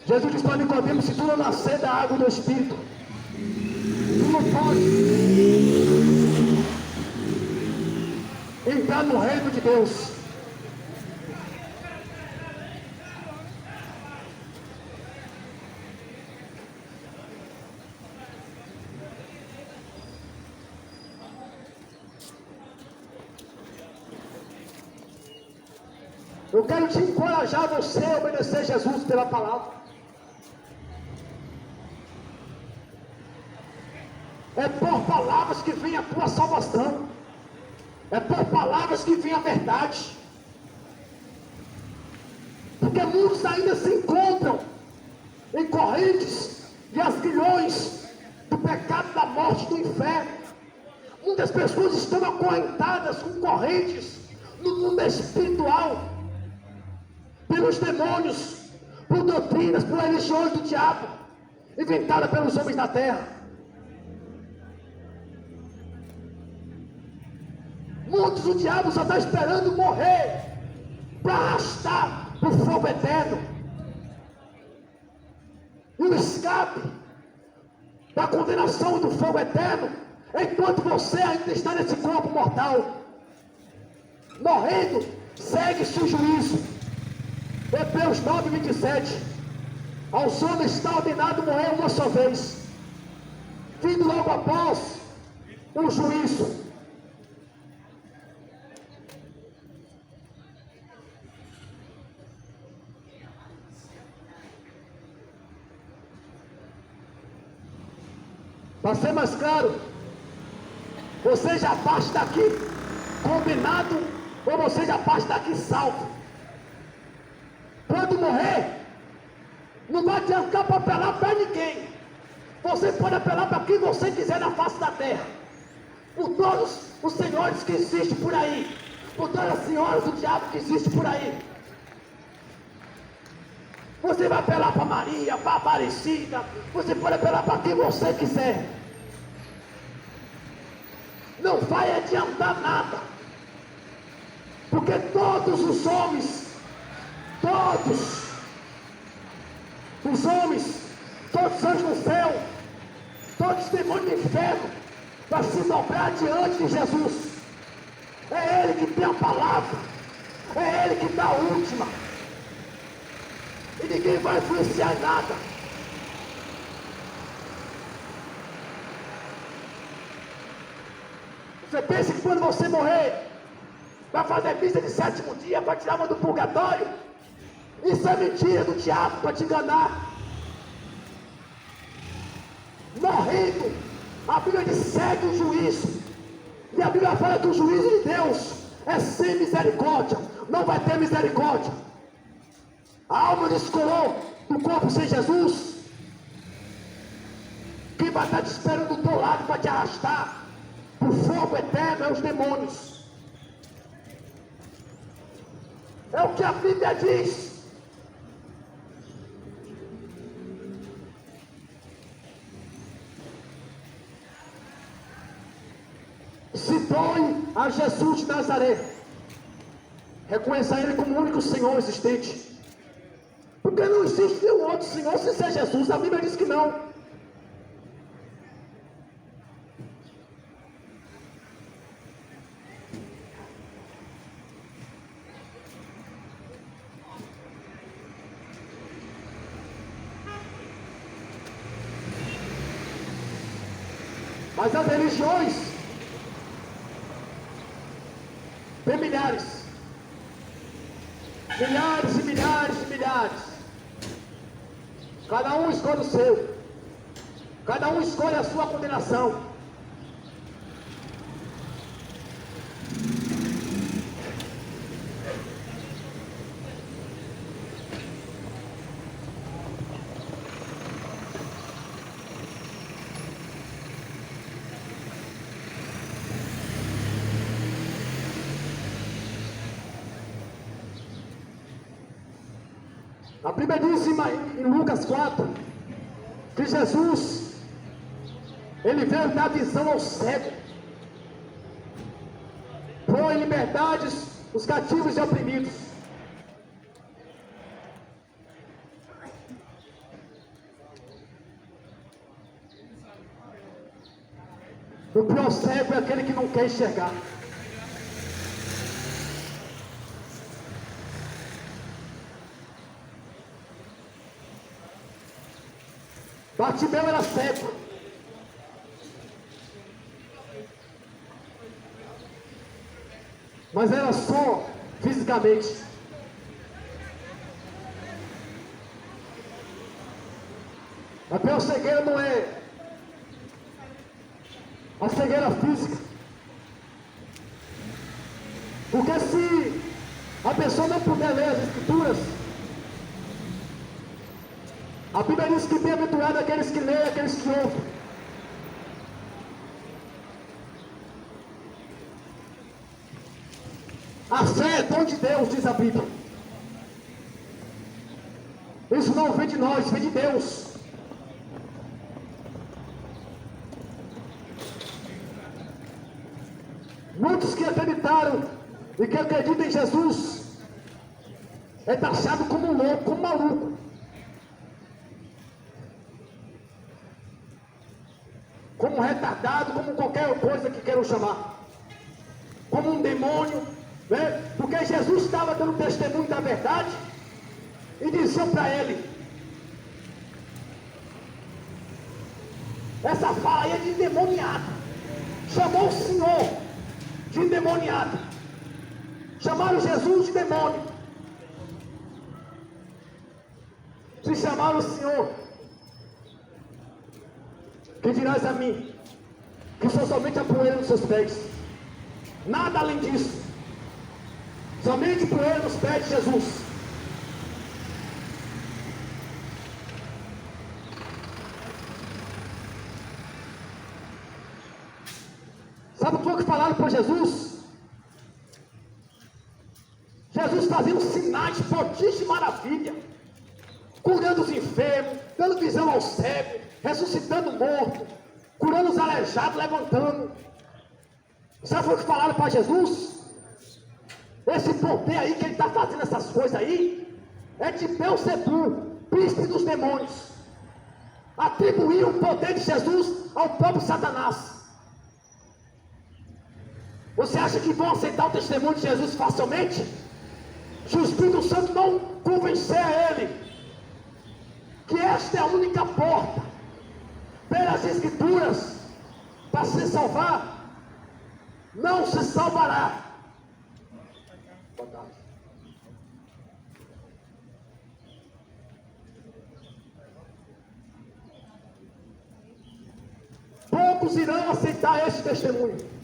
Jesus disse para Nicodemos: se tu não nascer da água e do Espírito, tu não pode entrar no reino de Deus. Eu quero te encorajar você a obedecer Jesus pela palavra. É por palavras que vem a tua salvação. É por palavras que vem a verdade. Porque muitos ainda se encontram em correntes e asgrilhões do pecado, da morte, do inferno. Muitas pessoas estão acorrentadas com correntes no mundo espiritual, pelos demônios, por doutrinas, por religiões do diabo, inventadas pelos homens da terra. Muitos, o diabo só está esperando morrer para arrastar para o fogo eterno. E o escape da condenação do fogo eterno, enquanto você ainda está nesse corpo mortal, morrendo, segue-se o juízo. Hebreus 9, 27. Aos homens está ordenado morrer uma só vez, vindo logo após o juízo. Para ser mais claro, você já parte daqui condenado, ou você já parte daqui salvo. Quando morrer, não vai adiantar para apelar para ninguém. Você pode apelar para quem você quiser na face da terra, por todos os senhores que existem por aí, por todas as senhoras do diabo que existem por aí. Você vai apelar para Maria, para Aparecida, você pode apelar para quem você quiser. Não vai adiantar nada, porque todos os homens, todos os anjos no céu, todos os demônios do inferno, vai se dobrar diante de Jesus. É Ele que tem a palavra, é Ele que dá a última, e ninguém vai influenciar em nada. Você pensa que quando você morrer, vai fazer missa de 7º dia para tirar uma do purgatório? Isso é mentira do diabo para te enganar. Morrendo, a Bíblia diz: segue o juízo. E a Bíblia fala que o juízo de Deus é sem misericórdia, não vai ter misericórdia. A alma descolou do corpo sem Jesus, quem vai estar te esperando do teu lado para te arrastar para o fogo eterno é os demônios. É o que a Bíblia diz. Se doe a Jesus de Nazaré, reconheça Ele como o único Senhor existente, porque não existe nenhum outro Senhor sem ser Jesus. A Bíblia diz que não. Mas as religiões tem milhares, milhares e milhares e milhares. Cada um escolhe o seu. Cada um escolhe a sua condenação. A Bíblia diz em Lucas 4 que Jesus, ele veio dar visão ao cego, pôr em liberdades os cativos e oprimidos. O pior cego é aquele que não quer enxergar. Bartimeu era cego. Mas era só fisicamente. A pior cegueira não é a cegueira física. Porque se a pessoa não puder ler as Escrituras, a Bíblia diz que bem-aventurado aqueles que leem, aqueles que ouvem. A fé é dom de Deus, diz a Bíblia. Isso não vem de nós, vem de Deus. Muitos que acreditaram e que acreditam em Jesus é taxado como louco, como maluco. Como retardado, como qualquer coisa que queiram chamar, como um demônio, né? Porque Jesus estava dando testemunho da verdade e diziam para ele: essa fala aí é de endemoniado. Chamou o Senhor de endemoniado, chamaram Jesus de demônio. Se chamaram o Senhor, que dirás a mim, que sou somente a poeira nos seus pés, nada além disso, somente poeira nos pés de Jesus. Sabe o que foi que falaram para Jesus? Jesus fazia um sinais, prodígio e maravilha, curando os enfermos, dando visão ao cego, ressuscitando o morto, curando os aleijados, levantando. Sabe o que falaram para Jesus? Esse poder aí que ele está fazendo essas coisas aí é de Belzebu, príncipe dos demônios. Atribuíram o poder de Jesus ao próprio Satanás. Você acha que vão aceitar o testemunho de Jesus facilmente? Se o Espírito Santo não convencer a ele que esta é a única porta pelas Escrituras para se salvar, não se salvará. Boa tarde. Poucos irão aceitar este testemunho.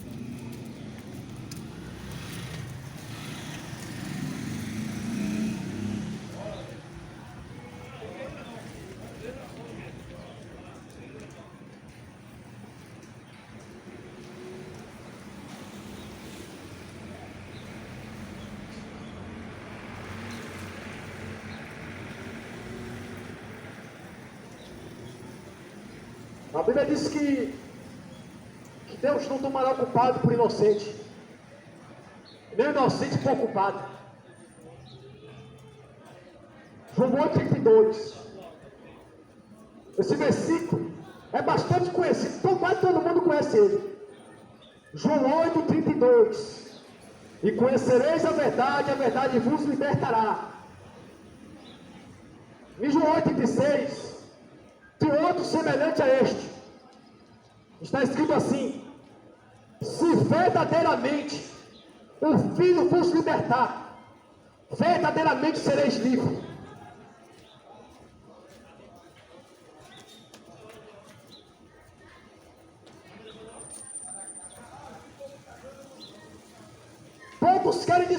A Bíblia diz que Deus não tomará o culpado por inocente, nem o inocente por culpado. João 8,32. Esse versículo é bastante conhecido, quase todo mundo conhece ele. João 8,32. E conhecereis a verdade vos libertará. Em João 8,26, tem outro semelhante a este. Está escrito assim: se verdadeiramente o Filho vos libertar, verdadeiramente sereis livres.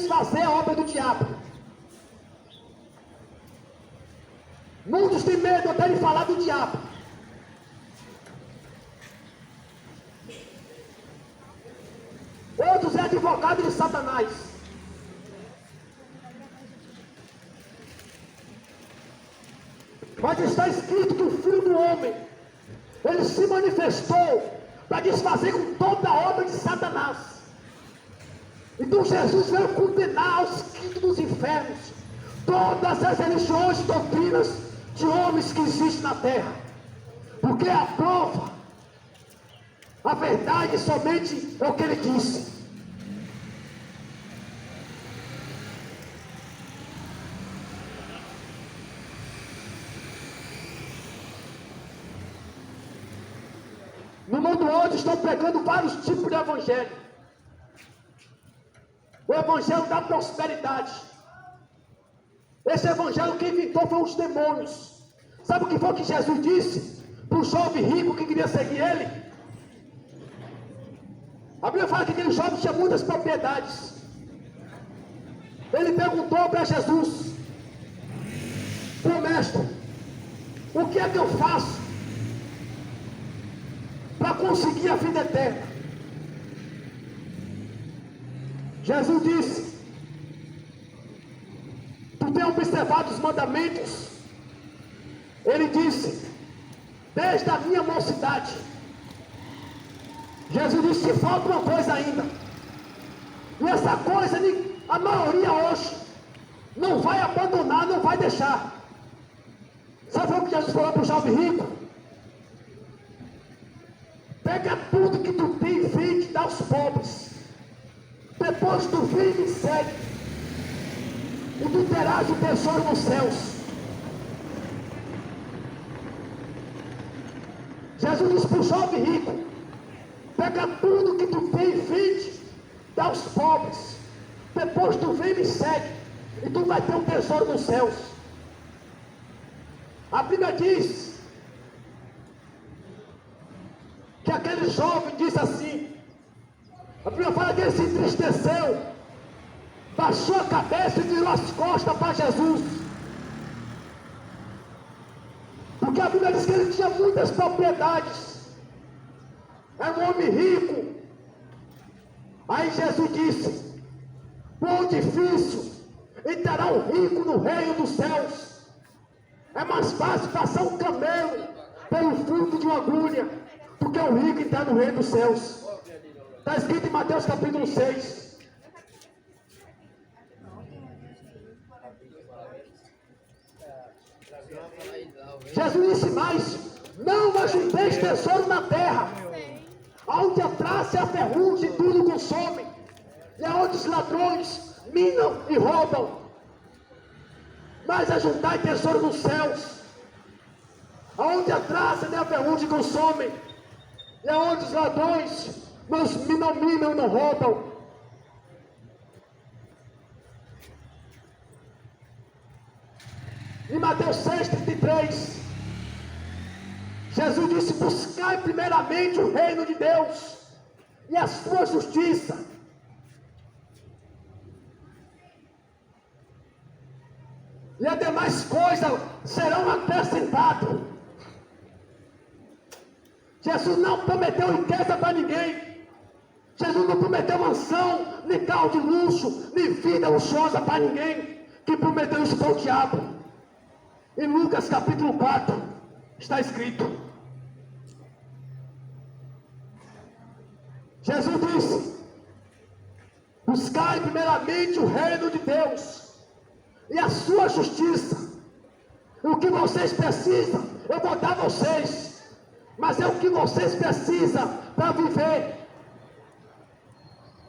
desfazer a obra do diabo. Muitos têm medo até de falar do diabo. Outros é advogado de Satanás. Mas está escrito que o Filho do Homem, ele se manifestou para desfazer com toda a obra de Satanás. Então Jesus veio condenar aos quintos dos infernos todas as religiões e doutrinas de homens que existem na terra. Porque a prova, a verdade somente é o que ele disse. No mundo hoje estão pregando vários tipos de evangelho. O evangelho da prosperidade. Esse evangelho quem inventou foi os demônios. Sabe o que foi que Jesus disse para o jovem rico que queria seguir ele? A Bíblia fala que aquele jovem tinha muitas propriedades. Ele perguntou para Jesus: "Ô mestre, o que é que eu faço para conseguir a vida eterna?" Jesus disse: "Tu tem observado os mandamentos?" Ele disse: "Desde a minha mocidade." Jesus disse que falta uma coisa ainda. E essa coisa a maioria hoje não vai abandonar, não vai deixar. Sabe o que Jesus falou para o jovem rico? Pega tudo que tu tem e vende, dá aos pobres. Depois tu vem e me segue, e tu terás o tesouro nos céus. Jesus disse para o jovem rico: pega tudo que tu tem e vende, dá aos pobres. Depois tu vem e me segue, e tu vai ter um tesouro nos céus. A Bíblia diz que aquele jovem disse assim, a Bíblia fala que ele se entristeceu, baixou a cabeça e virou as costas para Jesus. Porque a Bíblia diz que ele tinha muitas propriedades, era um homem rico. Aí Jesus disse: quão difícil entrará um rico no reino dos céus. É mais fácil passar um camelo pelo fundo de uma agulha do que o rico entrar no reino dos céus. Está escrito em Mateus capítulo 6. Jesus disse mais: não ajunteis tesouro na terra, onde a traça e a ferrugem tudo consome, e aonde os ladrões minam e roubam. Mas ajuntai tesouro nos céus, aonde a traça e a ferrugem consomem, e aonde os ladrões não minam e não roubam. Em Mateus 6,33, Jesus disse: buscai primeiramente o reino de Deus e a sua justiça, e as demais coisas serão acrescentadas. Jesus não prometeu riqueza para ninguém. Jesus não prometeu mansão, nem carro de luxo, nem vida luxuosa para ninguém. Quem prometeu isso foi o diabo. Em Lucas capítulo 4 está escrito: Jesus disse: buscai primeiramente o reino de Deus e a sua justiça. O que vocês precisam, eu vou dar a vocês, mas é o que vocês precisam para viver.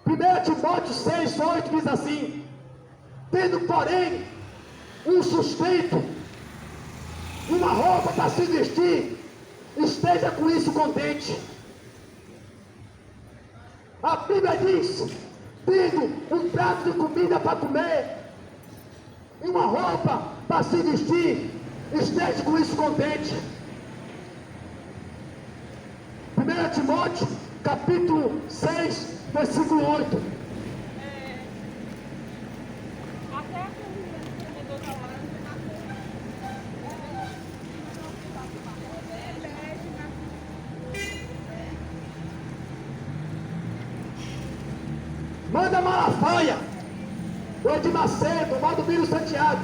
1 Timóteo 6,8 diz assim: tendo porém um sustento, uma roupa para se vestir, esteja com isso contente. A Bíblia diz: tendo um prato de comida para comer e uma roupa para se vestir, esteja com isso contente. 1 Timóteo capítulo 6, versículo 8. Manda Malafaia, o Edir Macedo, o Valdomiro Santiago,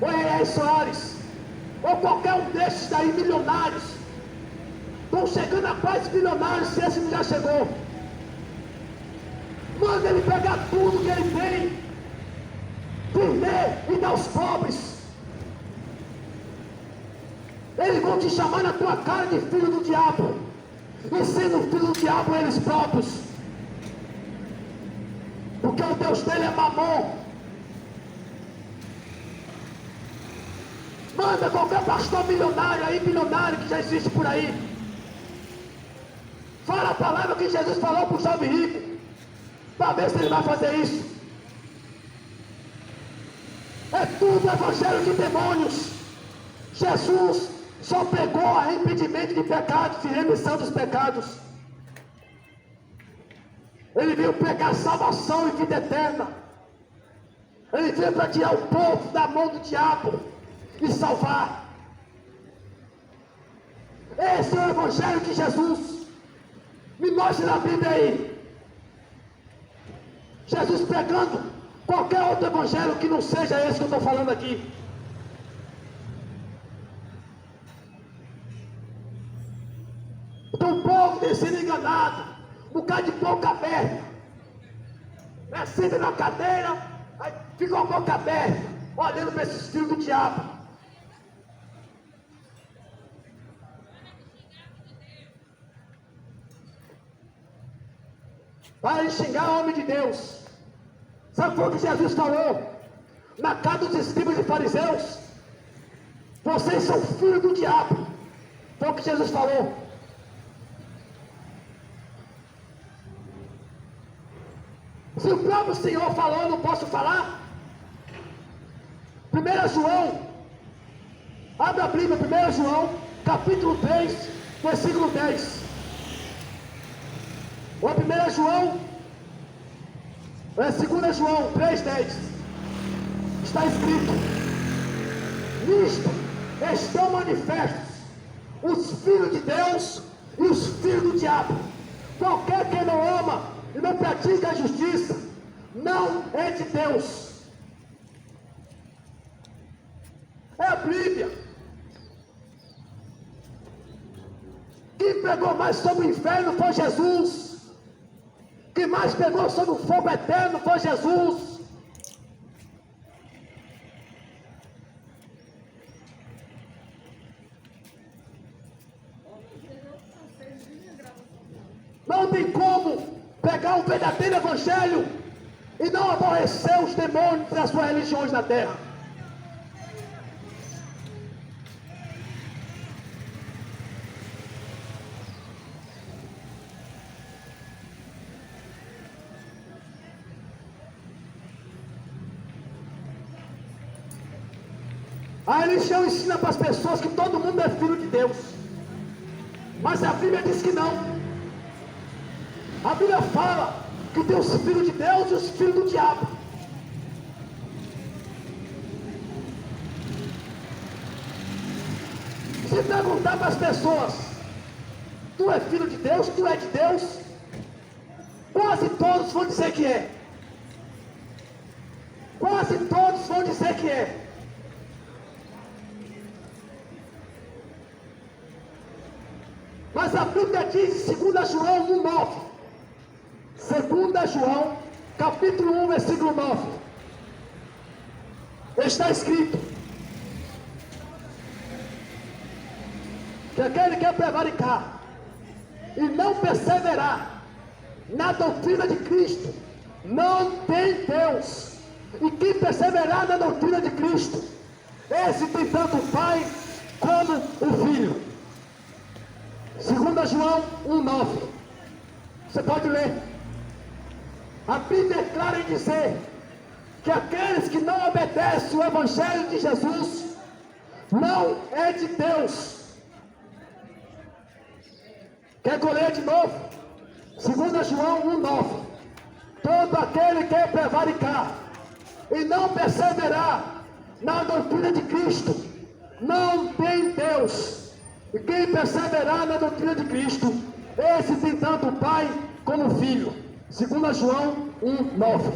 o Enéas Soares, ou qualquer um desses daí milionários. Estão chegando a quase milionários, se esse não já chegou. Manda ele pegar tudo que ele tem, vender e dar aos pobres. Eles vão te chamar na tua cara de filho do diabo, e sendo filho do diabo eles próprios, porque o Deus dele é Mamon. Manda qualquer pastor milionário aí, bilionário que já existe por aí, fala a palavra que Jesus falou para o jovem rico, para ver se ele vai fazer isso. É tudo evangelho de demônios. Jesus só pegou arrependimento de pecados e remissão dos pecados. Ele veio pegar salvação e vida eterna. Ele veio para tirar o povo da mão do diabo e salvar. Esse é o evangelho de Jesus. Me mostre na Bíblia aí Jesus pregando qualquer outro evangelho que não seja esse que eu estou falando aqui. Então o povo tem sido enganado, um bocado de boca aberta, senta na cadeira, aí fica com a boca aberta, olhando para esses filhos do diabo. Para de xingar o homem de Deus. Sabe o que Jesus falou na casa dos escribas e fariseus? Vocês são filhos do diabo. Foi o que Jesus falou. Se o próprio Senhor falou, eu não posso falar? 1 João, abre a Bíblia, 1 João, capítulo 3, versículo 10. Ou 1 João, é 2 João 3, 10. Está escrito: nisto estão manifestos os filhos de Deus e os filhos do diabo. Qualquer que não ama e não pratica a justiça não é de Deus. É a Bíblia. Quem pregou mais sobre o inferno foi Jesus. Quem mais pegou sobre o fogo eterno foi Jesus. Não tem como pegar o verdadeiro evangelho e não aborrecer os demônios das suas religiões na terra. A religião ensina para as pessoas que todo mundo é filho de Deus, mas a Bíblia diz que não. A Bíblia fala que tem os filhos de Deus e os filhos do diabo. Se perguntar para as pessoas: tu é filho de Deus, tu é de Deus? Quase todos vão dizer que é. Quase todos vão dizer que é. Mas a Bíblia diz em 2 João 1,9. 2 João, capítulo 1, versículo 9. Está escrito que aquele que quer prevaricar e não perseverar na doutrina de Cristo não tem Deus. E quem perseverar na doutrina de Cristo, esse tem tanto o Pai como o Filho. 2 João 1,9. Você pode ler. A Bíblia é clara em dizer que aqueles que não obedecem o Evangelho de Jesus não é de Deus. Quer que eu leia de novo? 2 João 1,9. Todo aquele que quer prevaricar e não perseverar na doutrina de Cristo não tem Deus. E quem perseverar na doutrina de Cristo, esse tem tanto o Pai como o Filho. 2 João 1:9.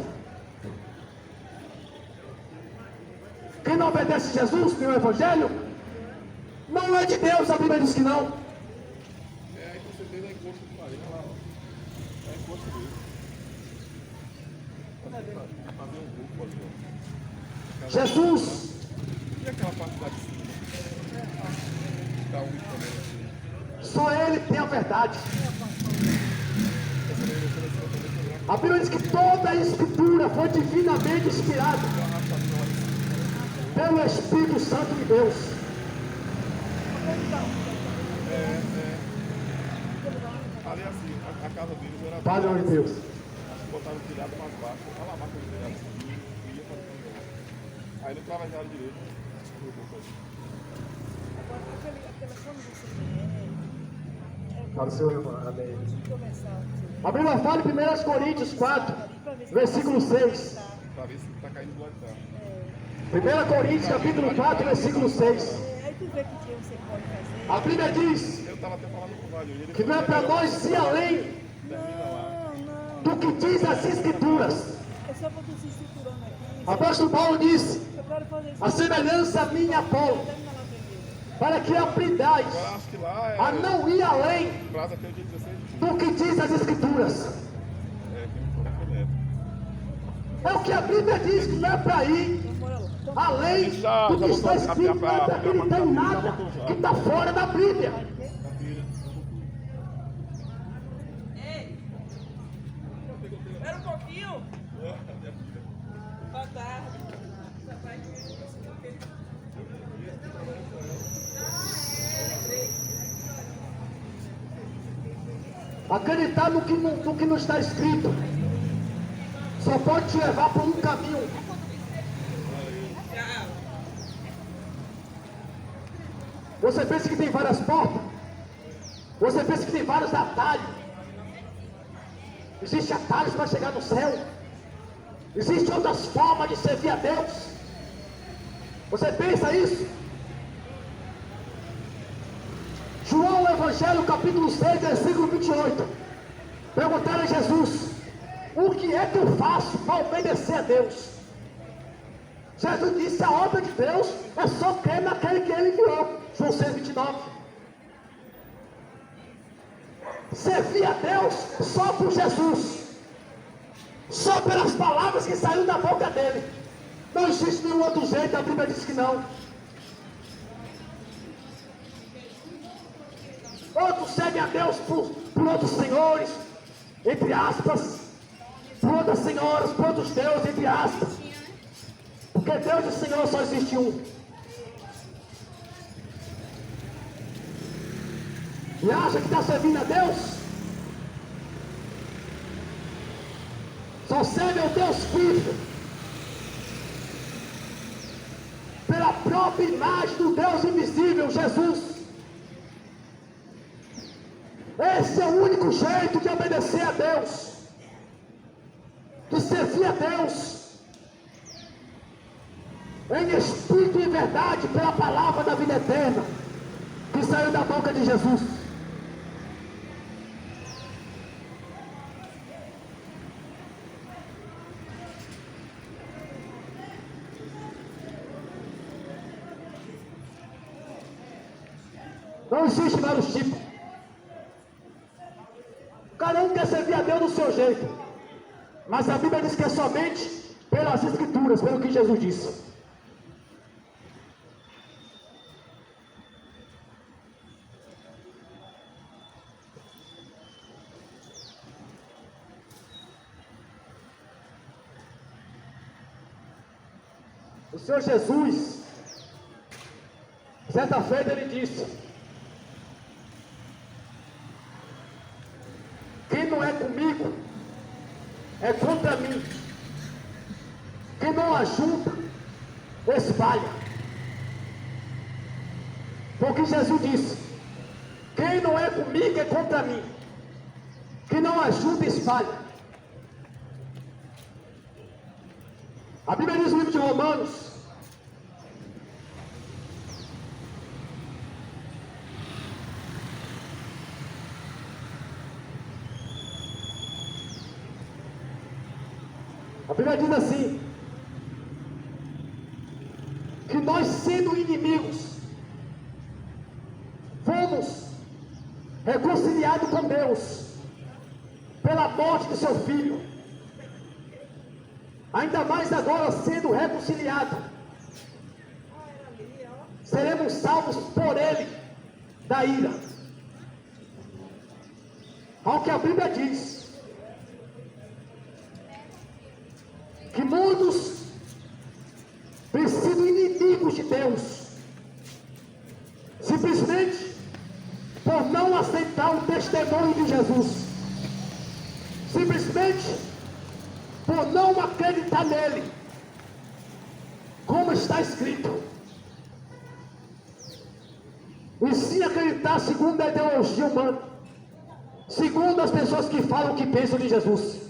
Quem não obedece a Jesus no Evangelho, não é de Deus, a Bíblia diz que não. É, aí com certeza é encosto de farinha lá, ó. É encosto dele. Fazer um grupo ali, ó. Jesus, E aquela parte lá de cima? Tá único também, assim. só Ele tem a verdade. A Bíblia diz que toda a Escritura foi divinamente inspirada pelo Espírito Santo de Deus. Ali assim, a casa deles era. Padrão de Deus. Botaram o telhado mais baixo. Olha lá, marca o telhado subiu e ia fazer o aí não clavejaram direito. Agora, aquela como você tem, Fala o Senhor, irmão. Amém. começar. A Bíblia fala em 1 Coríntios 4, versículo 6. Pra ver se tá caindo do altar. 1 Coríntios, capítulo 4, versículo 6. Aí tu vê que dia você pode fazer. A Bíblia diz Eu tava até falando com o Vale hoje. Ele que não é para nós ir além Não, do que diz as Escrituras. é só pra tu se estruturando aqui. O apóstolo Paulo disse: Eu quero fazer isso. a semelhança minha a Paulo, Termina lá primeiro. para que aprendais Agora acho que lá é. a não ir além Prazo até o dia 16 de julho. do que diz as Escrituras. É, tem um problema neto. É o que a Bíblia diz, que não é para ir Bora lá. Então, além do que está escrito, não é para acreditar em nada que está fora da Bíblia. espera um pouquinho. Boa tarde. Acreditar no que não está escrito só pode te levar por um caminho. Você pensa que tem várias portas? Você pensa que tem vários atalhos? Existem atalhos para chegar no céu? Existem outras formas de servir a Deus? Você pensa isso? João Evangelho capítulo 6, versículo 28. Perguntaram a Jesus: o que é que eu faço para obedecer a Deus? Jesus disse: a obra de Deus é só crer naquele que Ele enviou. João 6, 29. Servir a Deus só por Jesus, só pelas palavras que saíram da boca dele. Não existe nenhum outro jeito, a Bíblia diz que não. Outros seguem a Deus por outros senhores, entre aspas, por outras senhoras, por outros deuses, entre aspas. Porque Deus e Senhor só existe um. E acha que está servindo a Deus? Só serve ao Deus Filho, pela própria imagem do Deus invisível, Jesus. Esse é o único jeito de obedecer a Deus, de servir a Deus, em espírito e verdade, pela palavra da vida eterna, que saiu da boca de Jesus. Não existe vários tipos. Cada um quer servir a Deus do seu jeito. Mas a Bíblia diz que é somente pelas Escrituras, pelo que Jesus disse. O Senhor Jesus, certa feita, ele disse: quem não é comigo é contra mim. Quem não ajunta, espalha. Porque Jesus disse: quem não é comigo é contra mim. Quem não ajuda, espalha. A Bíblia diz no livro de Romanos: A Bíblia diz assim, que nós sendo inimigos, fomos reconciliados com Deus, pela morte do seu Filho. Ainda mais agora sendo reconciliado, seremos salvos por Ele da ira. Ao que a Bíblia diz, que muitos têm sido inimigos de Deus, simplesmente por não aceitar o testemunho de Jesus, simplesmente por não acreditar nele, como está escrito, e sim acreditar segundo a ideologia humana, segundo as pessoas que falam que pensam de Jesus.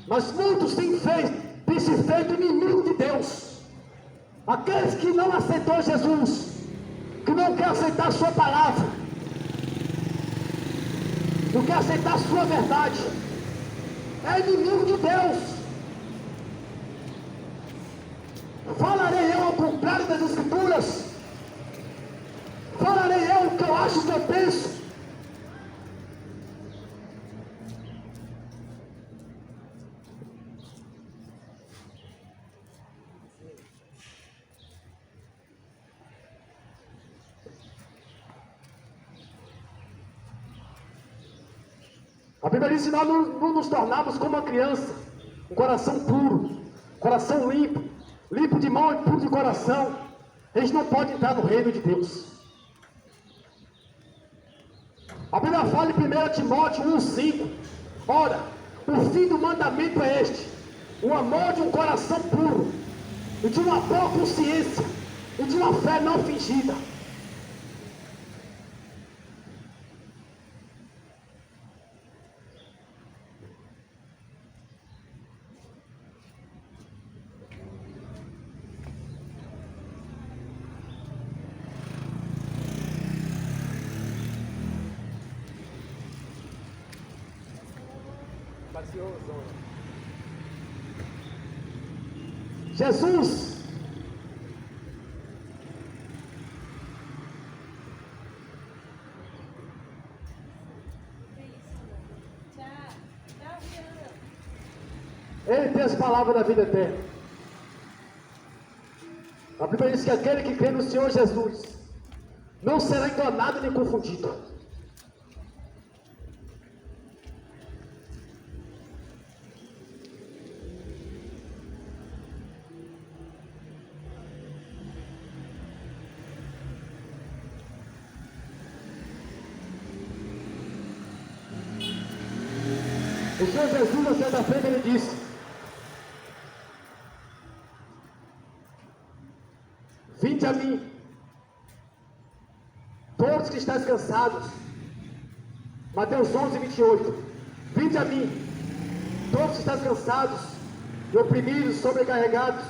Mas muitos têm se feito inimigo de Deus. Aqueles que não aceitou Jesus, que não quer aceitar a sua palavra, não quer aceitar a sua verdade, é inimigo de Deus. Falarei eu ao contrário das Escrituras? Falarei eu o que eu acho, o que eu penso? A Bíblia diz que nós não nos tornamos como uma criança, um coração puro, coração limpo, limpo de mão e puro de coração. A gente não pode entrar no reino de Deus. A Bíblia fala em 1 Timóteo 1,5: ora, o fim do mandamento é este, o amor de um coração puro, e de uma boa consciência, e de uma fé não fingida. Jesus Ele tem as palavras da vida eterna. A Bíblia diz que aquele que crê no Senhor Jesus não será enganado nem confundido. O Senhor Jesus, na certa-feira, ele disse: vinde a mim, todos que estáis cansados. Mateus 11:28. Vinde a mim, todos que estáis cansados e oprimidos, sobrecarregados,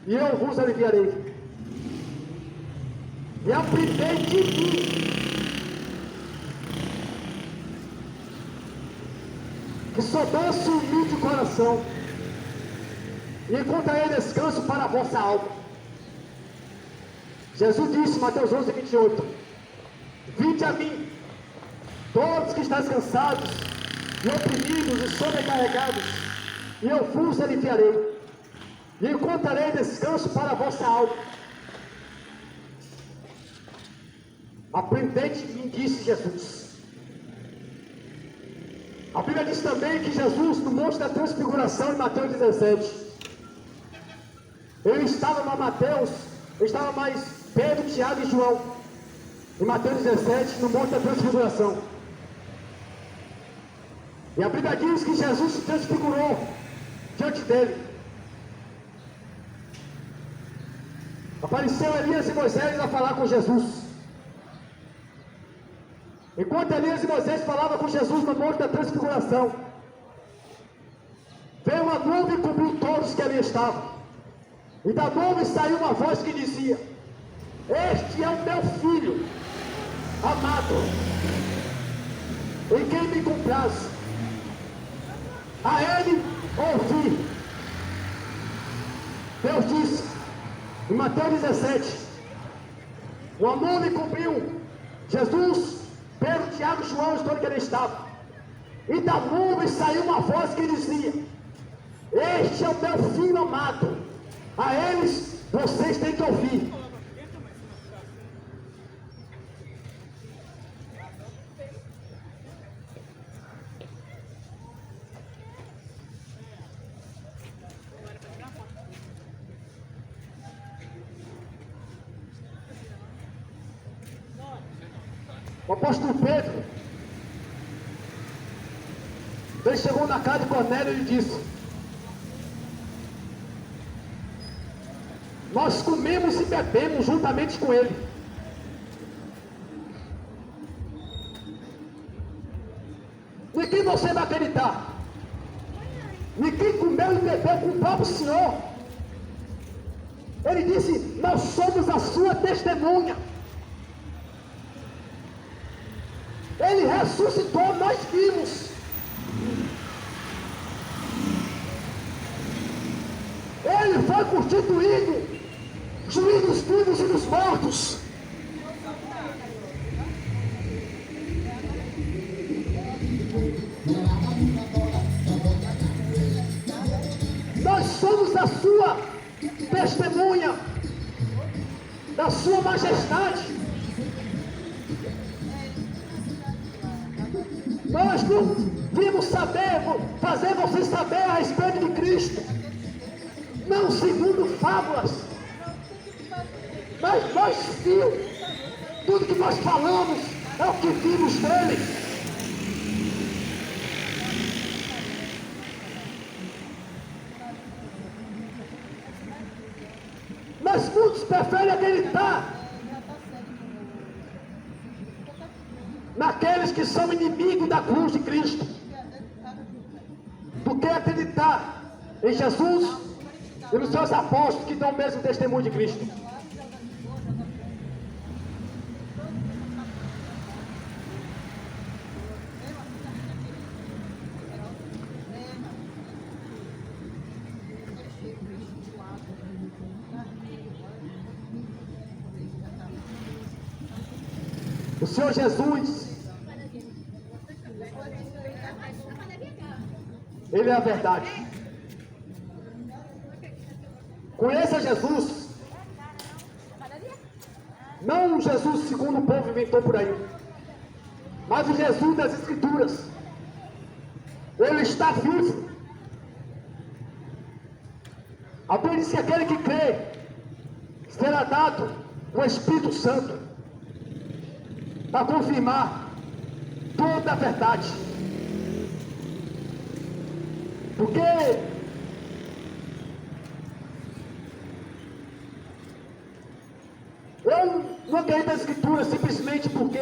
e eu vos aliviarei. E aprendei de mim, que sou doce e humilde de coração, e encontrarei descanso para a vossa alma. Jesus disse, Mateus 11:28, vinde a mim, todos que estáis cansados, e oprimidos e sobrecarregados, e eu vos aliviarei, e encontrarei descanso para a vossa alma. Aprendei de mim, disse Jesus. A Bíblia diz também que Jesus, no Monte da Transfiguração, em Mateus 17, ele estava mais Pedro, Tiago e João, em Mateus 17, no Monte da Transfiguração. E a Bíblia diz que Jesus se transfigurou diante dele. Apareceu Elias e Moisés a falar com Jesus. Enquanto Elias e Moisés falavam com Jesus no Monte da Transfiguração, veio uma nuvem e cobriu todos que ali estavam. E da nuvem saiu uma voz que dizia: este é o meu filho amado, em quem me comprazo. a ele ouvi. Deus disse, em Mateus 17, o amor lhe cobriu. Jesus, Pedro, Tiago e João, estou onde ele estava. E da nuvem saiu uma voz que dizia: este é o meu filho amado, a eles vocês têm que ouvir. O apóstolo Pedro, ele chegou na casa de Cornélio e disse: nós comemos e bebemos juntamente com ele. Em quem você vai acreditar? Em quem comeu e bebeu com o próprio Senhor? Ele disse: nós somos a sua testemunha. Ele ressuscitou, nós vimos. Ele foi constituído juiz dos vivos e dos mortos. Nós somos a sua testemunha, da sua majestade. Nós não vimos fazer você saber a respeito de Cristo, não segundo fábulas, mas nós vimos, tudo que nós falamos é o que vimos dele. Mas muitos preferem acreditar naqueles que são inimigos da cruz de Cristo, do que acreditar em Jesus e nos seus apóstolos que dão o mesmo testemunho de Cristo. O Senhor Jesus, Ele é a verdade. Conheça Jesus, não o Jesus segundo o povo inventou por aí, mas o Jesus das Escrituras. Ele está vivo. A Bíblia diz que aquele que crê será dado o Espírito Santo para confirmar toda a verdade. Porque eu não acredito nas Escrituras simplesmente porque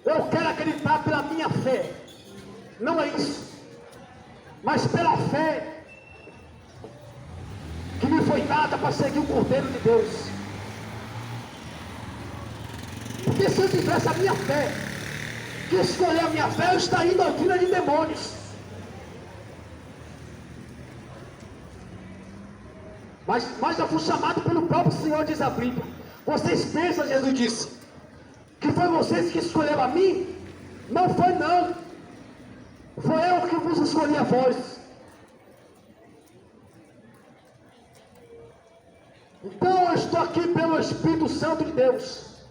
eu quero acreditar pela minha fé. Não é isso, mas pela fé que me foi dada para seguir o Cordeiro de Deus. Porque se eu tivesse a minha fé, que escolher a minha fé, eu estaria em doutrina de demônios. Mas eu fui chamado pelo próprio Senhor, diz a Bíblia. Vocês pensam, Jesus disse, que foi vocês que escolheram a mim? Não foi não. Foi eu que vos escolhi a vós. Então eu estou aqui pelo Espírito Santo de Deus,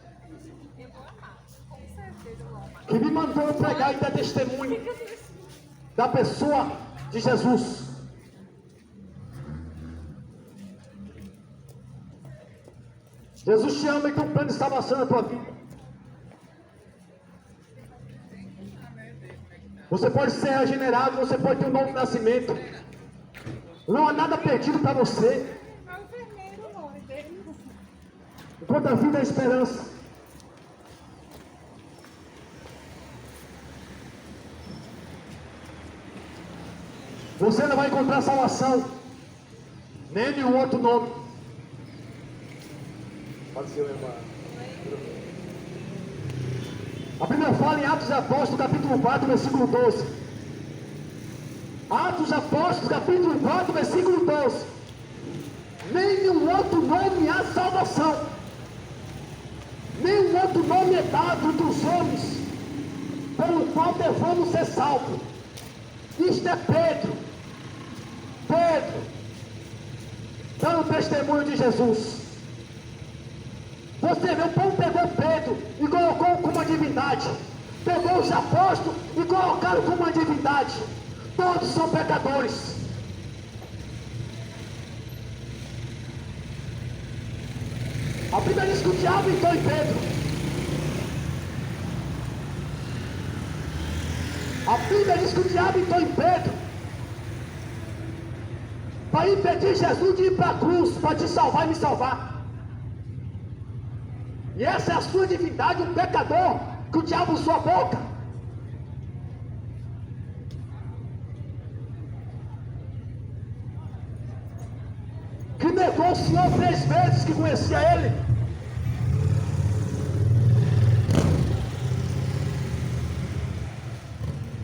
que me mandou pregar e dar testemunho da pessoa de Jesus. Jesus te ama e tem um plano de salvação na tua vida. Você pode ser regenerado, você pode ter um novo nascimento. Não há nada perdido para você. Enquanto a vida é a esperança. Você não vai encontrar salvação, nem em nenhum outro nome. Pode ser, meu irmão. A Bíblia fala em Atos dos Apóstolos, capítulo 4, versículo 12. Atos dos Apóstolos, capítulo 4, versículo 12. Nenhum outro nome há salvação. Nenhum outro nome é dado entre os homens pelo qual devemos ser salvos. Isto é Pedro. Pedro, dando testemunho de Jesus. Você vê, o povo pegou Pedro e colocou como uma divindade. Pegou os apóstolos e colocaram como uma divindade. Todos são pecadores. A Bíblia diz que o diabo entrou em Pedro. A Bíblia diz que o diabo entrou em Pedro para impedir Jesus de ir para a cruz, para te salvar e me salvar. E essa é a sua divindade, um pecador que o diabo usou a boca. Que negou o Senhor 3 vezes que conhecia Ele.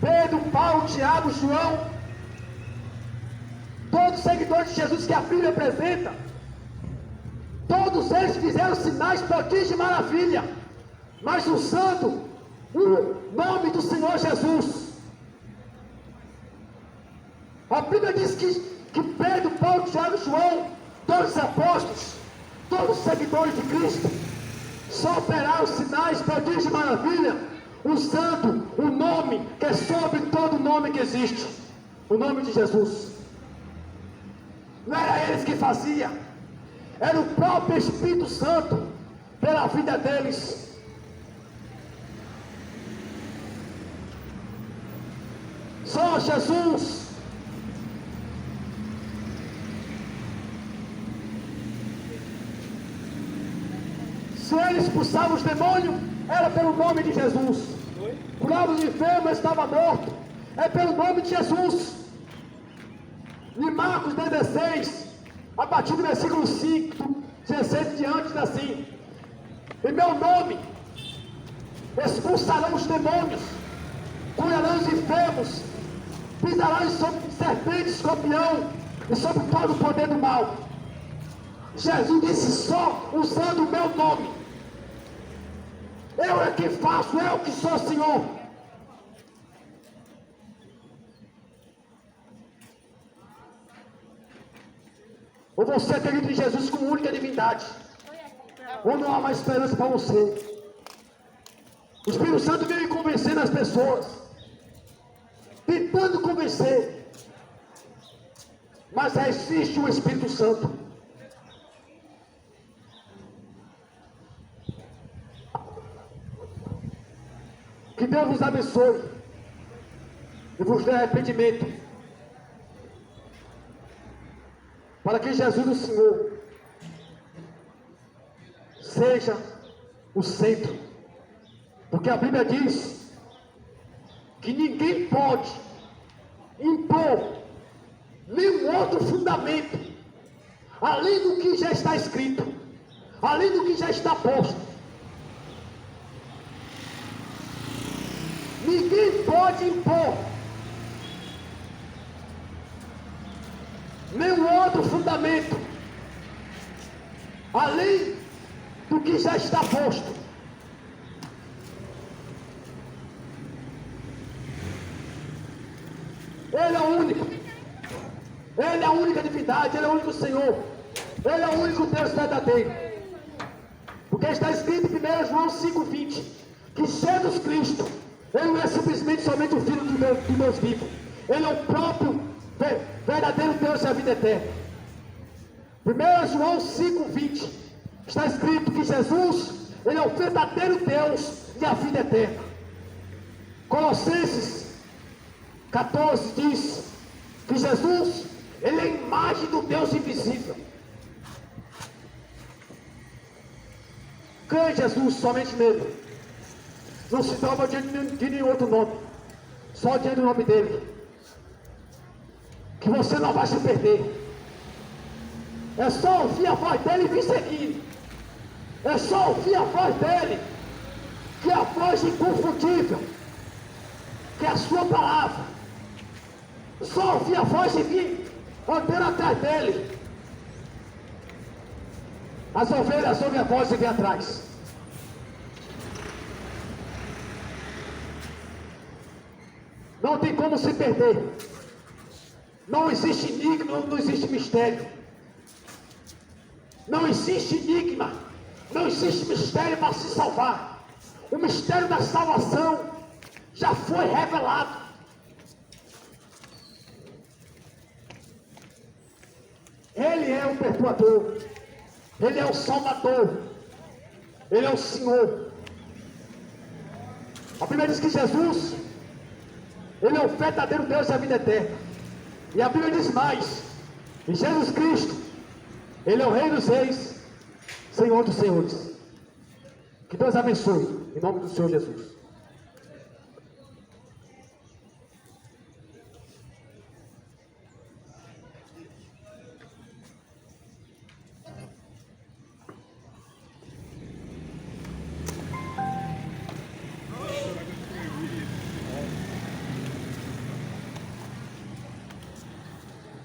Pedro, Paulo, Tiago, João, todos os seguidores de Jesus que a Bíblia apresenta, todos eles fizeram sinais, prodígios e maravilha, mas usando o nome do Senhor Jesus. A Bíblia diz que Pedro, Paulo, Tiago e João, todos os apóstolos, todos os seguidores de Cristo, só operaram sinais, prodígios e maravilha, usando o nome que é sobre todo nome que existe, o nome de Jesus. Não era eles que faziam, era o próprio Espírito Santo, pela vida deles. Só Jesus. Se ele expulsava os demônios, era pelo nome de Jesus. Curava os enfermos, estava morto, é pelo nome de Jesus. Em Marcos 16, a partir do versículo 5, 16 diante, diz assim: em meu nome expulsarão os demônios, curarão os enfermos, pisarão sobre serpente, escorpião e sobre todo o poder do mal. Jesus disse: só usando o meu nome. Eu é que faço, eu que sou o Senhor. Ou você acredita em Jesus como única divindade, ou não há mais esperança para você. O Espírito Santo veio convencendo as pessoas, tentando convencer, mas existe o Espírito Santo. Que Deus vos abençoe e vos dê arrependimento, para que Jesus, o Senhor, seja o centro, porque a Bíblia diz que ninguém pode impor nenhum outro fundamento além do que já está escrito, além do que já está posto. Ninguém pode impor nenhum outro fundamento além do que já está posto. Ele é o único. Ele é a única divindade, Ele é o único Senhor. Ele é o único Deus verdadeiro. Porque está escrito em 1 João 5,20 que Jesus Cristo, Ele não é simplesmente somente o Filho do Deus vivo. Ele é o próprio verdadeiro Deus e a vida eterna. 1 João 5,20 está escrito que Jesus, Ele é o verdadeiro Deus e a vida eterna. Colossenses 14 diz que Jesus, Ele é a imagem do Deus invisível. Crê em Jesus, somente nele. Não se toma de nenhum outro nome, só diante do nome dele, que você não vai se perder. É só ouvir a voz dele e vir seguir. É só ouvir a voz dele que é a voz inconfundível, que é a sua palavra. Só ouvir a voz e vir andando atrás dele. As ovelhas ouvem a voz e vêm atrás. Não tem como se perder. Não existe enigma, não existe mistério. Não existe enigma, não existe mistério para se salvar. O mistério da salvação já foi revelado. Ele é o perdoador, Ele é o salvador, Ele é o Senhor. A Bíblia diz que Jesus, Ele é o verdadeiro Deus e a vida eterna. E a Bíblia diz mais, em Jesus Cristo, Ele é o Rei dos Reis, Senhor dos Senhores. Que Deus abençoe, em nome do Senhor Jesus.